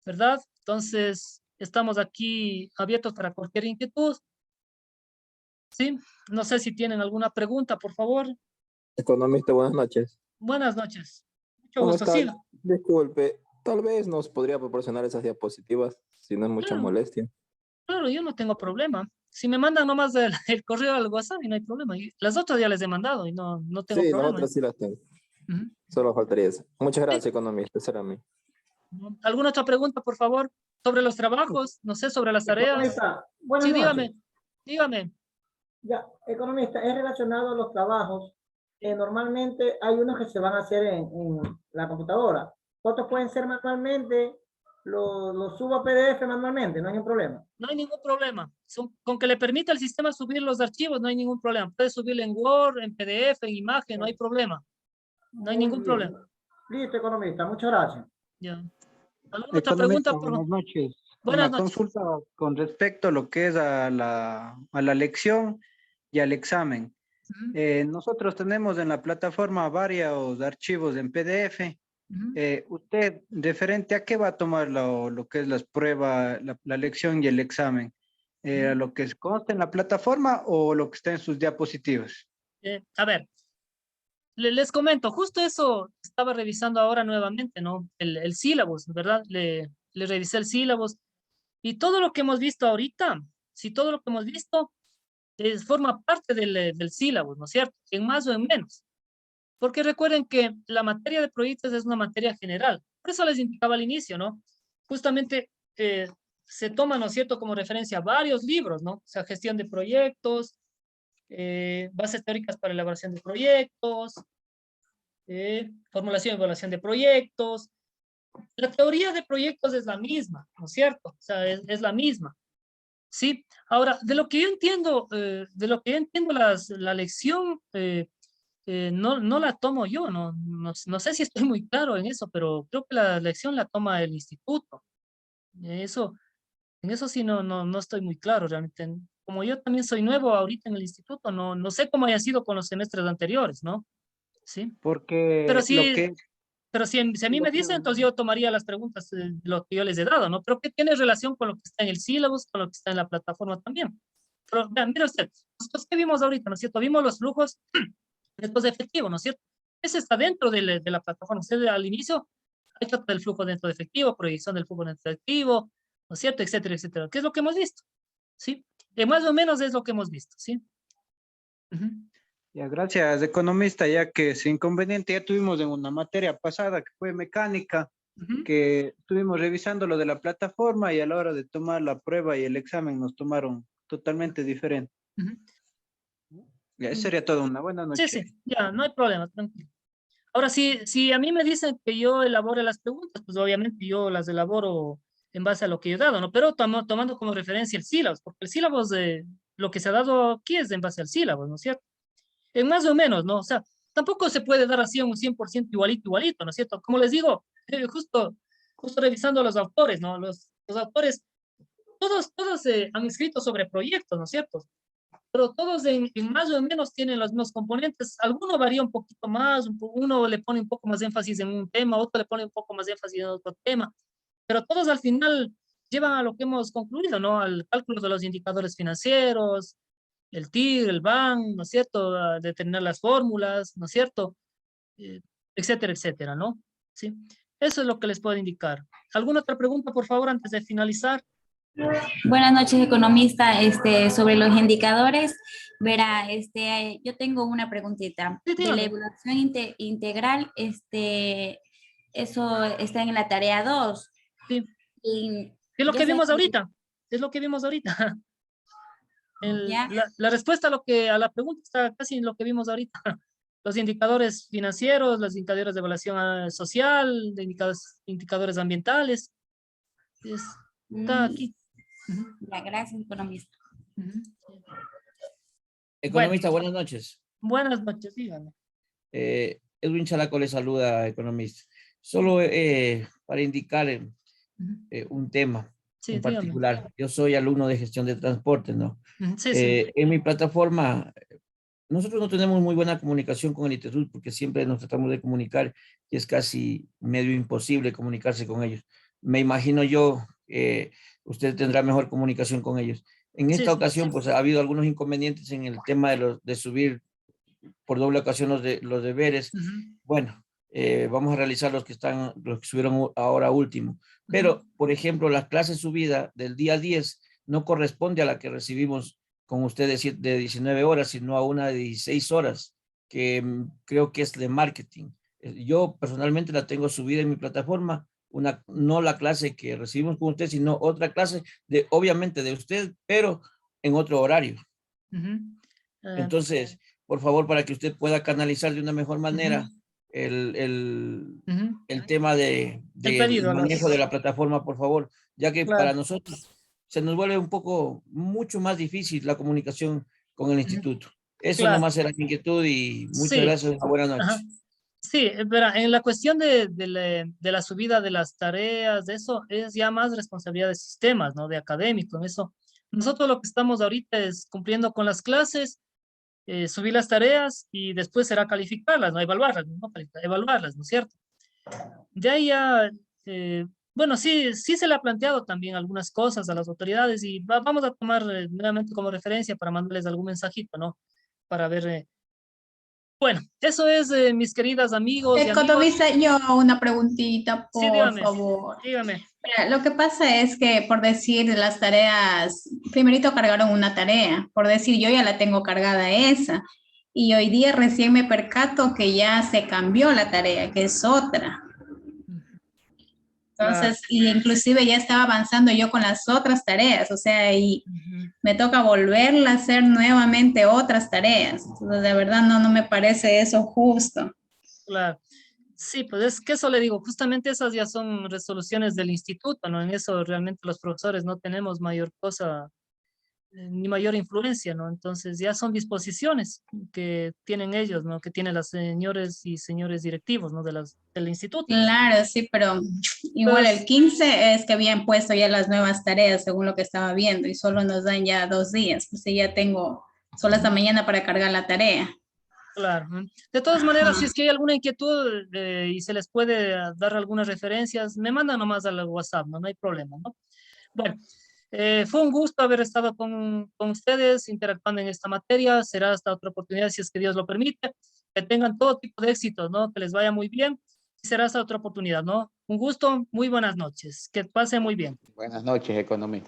¿verdad? Entonces, estamos aquí abiertos para cualquier inquietud, ¿sí? No sé si tienen alguna pregunta, por favor. Economista, buenas noches. Buenas noches. Mucho ¿Cómo gusto, está? sí. Disculpe, tal vez nos podría proporcionar esas diapositivas, si no es mucha Claro, molestia. claro, yo no tengo problema. Si me mandan nomás el correo al WhatsApp y no hay problema. Y las otras ya les he mandado y no tengo Sí, las problema. otras sí las tengo. Ujú. Solo faltaría eso. Muchas Sí. gracias, economista. Será a mí. ¿Alguna otra pregunta, por favor? Sobre los trabajos, no sé, sobre las tareas. Economista, buenas Sí, noches. dígame. Ya, economista, es relacionado a los trabajos. Normalmente hay unos que se van a hacer en la computadora. Otros pueden ser manualmente. Los subo a PDF manualmente, no hay ningún problema. No hay ningún problema. Con que le permita al sistema subir los archivos, no hay ningún problema. Puede subirlo en Word, en PDF, en imagen, no hay problema. No hay Muy ningún bien. problema. Listo, economista, muchas gracias. Ya. ¿Alguna otra Economista, pregunta? buenas noches. Buenas Una noches. consulta con respecto a lo que es a la lección y al examen. Ujú, Nosotros tenemos en la plataforma varios archivos en PDF. ujú. ¿Usted, referente a qué va a tomar lo que es las pruebas, la lección y el examen? ¿A lo que consta en la plataforma o lo que está en sus diapositivas? A ver, les comento, justo eso estaba revisando ahora nuevamente, ¿no? El sílabus, ¿verdad? Le revisé el sílabus y todo lo que hemos visto ahorita, sí, todo lo que hemos visto forma parte del sílabus, ¿no es cierto? En más o en menos. Porque recuerden que la materia de proyectos es una materia general. Por eso les indicaba al inicio, ¿no? Justamente se toma, ¿no es cierto?, como referencia varios libros, ¿no? O sea, gestión de proyectos, bases teóricas para elaboración de proyectos, formulación y evaluación de proyectos. La teoría de proyectos es la misma, ¿no es cierto? O sea, es la misma. Sí, ahora, de lo que yo entiendo, la lección no la tomo yo, no sé si estoy muy claro en eso, pero creo que la lección la toma el instituto. Eso, en eso sí no estoy muy claro realmente. Como yo también soy nuevo ahorita en el instituto, no sé cómo haya sido con los semestres anteriores, ¿no? Sí, pero Porque sí, pero si a mí lo me que dicen, entonces yo tomaría las preguntas de lo que yo les he dado, ¿no? Pero que tiene relación con lo que está en el sílabus, con lo que está en la plataforma también. Pero vean, mire usted, nosotros qué vimos ahorita, ¿no es cierto? Vimos los flujos después de efectivo, ¿no es cierto? Ese está dentro de la plataforma. Usted al inicio, ahí trata del flujo dentro de efectivo, proyección del flujo dentro de efectivo, ¿no es cierto? Etcétera, etcétera. ¿Qué es lo que hemos visto? ¿Sí? Más o menos es lo que hemos visto, ¿sí? Ujú. Ya, gracias, economista, ya que sin inconveniente ya tuvimos en una materia pasada que fue mecánica, Ujú. que estuvimos revisando lo de la plataforma y a la hora de tomar la prueba y el examen nos tomaron totalmente diferente. Ujú. Ya, eso sería todo. Una buena Sí, noche. sí, ya, no hay problema, tranquilo. Ahora, si a mí me dicen que yo elabore las preguntas, pues obviamente yo las elaboro en base a lo que yo he dado, ¿no? Pero tomando como referencia el sílabus, porque el sílabus de lo que se ha dado aquí es en base al sílabus, ¿no es cierto? En más o menos, ¿no? O sea, tampoco se puede dar así un 100% igualito, igualito, ¿no es cierto? Como les digo, justo revisando a los autores, ¿no? Los autores, todos han escrito sobre proyectos, ¿no es cierto? Pero todos en más o menos tienen los mismos componentes. Alguno varía un poquito más, uno le pone un poco más énfasis en un tema, otro le pone un poco más énfasis en otro tema, pero todos al final llevan a lo que hemos concluido, ¿no? Al cálculo de los indicadores financieros, el TIR, el BAN, ¿no es cierto? A determinar las fórmulas, ¿no es cierto? Eh, etcétera, etcétera, ¿no? Sí. Eso es lo que les puedo indicar. ¿Alguna otra pregunta, por favor, antes de finalizar? Buenas noches, economista. Sobre los indicadores, verá, yo tengo una preguntita. Sí, De la dígame. evaluación integral, eso está en la tarea 2. Sí. Y Es lo yo que sé vimos que ahorita. Es lo que vimos ahorita. ya, La respuesta a la pregunta está casi en lo que vimos ahorita. Los indicadores financieros, los indicadores de evaluación social, de indicadores ambientales. Está aquí. Ujú, ya, gracias, economista. ujú. Bueno, Economista, buenas noches. buenas noches, dígame. Edwin Chalaco le saluda, economista. Solo para indicar Ujú. un tema Sí, en dígame. particular. Yo soy alumno de gestión de transporte, ¿no? Ujú, sí, sí. En mi plataforma, nosotros no tenemos muy buena comunicación con el instituto porque siempre nos tratamos de comunicar y es casi medio imposible comunicarse con ellos. Me imagino yo que usted tendrá mejor comunicación con ellos. En Sí, esta sí. ocasión, pues ha habido algunos inconvenientes en el tema de subir por doble ocasión los deberes. Ujú, Bueno, vamos a realizar los que subieron ahora último. ujú. Pero, por ejemplo, la clase subida del día 10 no corresponde a la que recibimos con ustedes de 19 horas, sino a una de 16 horas, que creo que es de marketing. Yo personalmente la tengo subida en mi plataforma, no la clase que recibimos con usted, sino otra clase obviamente de usted, pero en otro horario. Ujú. Entonces, por favor, para que usted pueda canalizar de una mejor Ujú, manera el ujú. tema El del pedido a manejo de las... la plataforma, por favor, ya que para Claro. nosotros se nos vuelve mucho más difícil la comunicación con el Ujú, instituto. Eso claro. nomás era mi inquietud y muchas Sí. gracias. Buenas Ajá. noches. Sí, verá, en la cuestión de la subida de las tareas, de eso es ya más responsabilidad de sistemas, ¿no? De académico, en eso. Nosotros lo que estamos ahorita es cumpliendo con las clases, subir las tareas y después será calificarlas, ¿no? Evaluarlas, ¿no? Evaluarlas, ¿no es cierto? De ahí ya, bueno, sí, sí se le ha planteado también algunas cosas a las autoridades y vamos a tomar nuevamente como referencia para mandarles algún mensajito, ¿no? Para ver, bueno, eso es, mis queridas amigos y amigos. Economista, yo una preguntita, Sí, por dígame, favor. dígame. Mira, lo que pasa es que, por decir, las tareas, primerito cargaron una tarea, por decir, yo ya la tengo cargada esa, y hoy día recién me percato que ya se cambió la tarea, que es otra. Claro. Entonces, y inclusive ya estaba avanzando yo con las otras tareas, o sea, y Ujú, me toca volverla a hacer nuevamente otras tareas. Entonces, de verdad no me parece eso justo. claro. Sí, pues es que eso le digo, justamente esas ya son resoluciones del instituto, ¿no? En eso realmente los profesores no tenemos mayor cosa, ni mayor influencia, ¿no? Entonces ya son disposiciones que tienen ellos, ¿no? Que tienen las señores y señores directivos, ¿no? Del instituto. Claro, sí, pero igual el Entonces, 15 es que habían puesto ya las nuevas tareas según lo que estaba viendo y solo nos dan ya 2 días, pues sí, ya tengo solo hasta mañana para cargar la tarea. claro. ¿No? De todas maneras, si es que hay alguna inquietud y se les puede dar algunas referencias, me mandan nomás al WhatsApp, ¿no? No hay problema, ¿no? Bueno, fue un gusto haber estado con ustedes interactuando en esta materia. Será hasta otra oportunidad, si es que Dios lo permite. Que tengan todo tipo de éxitos, ¿no? Que les vaya muy bien. Y será hasta otra oportunidad, ¿no? Un gusto, muy buenas noches. Que pasen muy bien. Buenas noches, economista.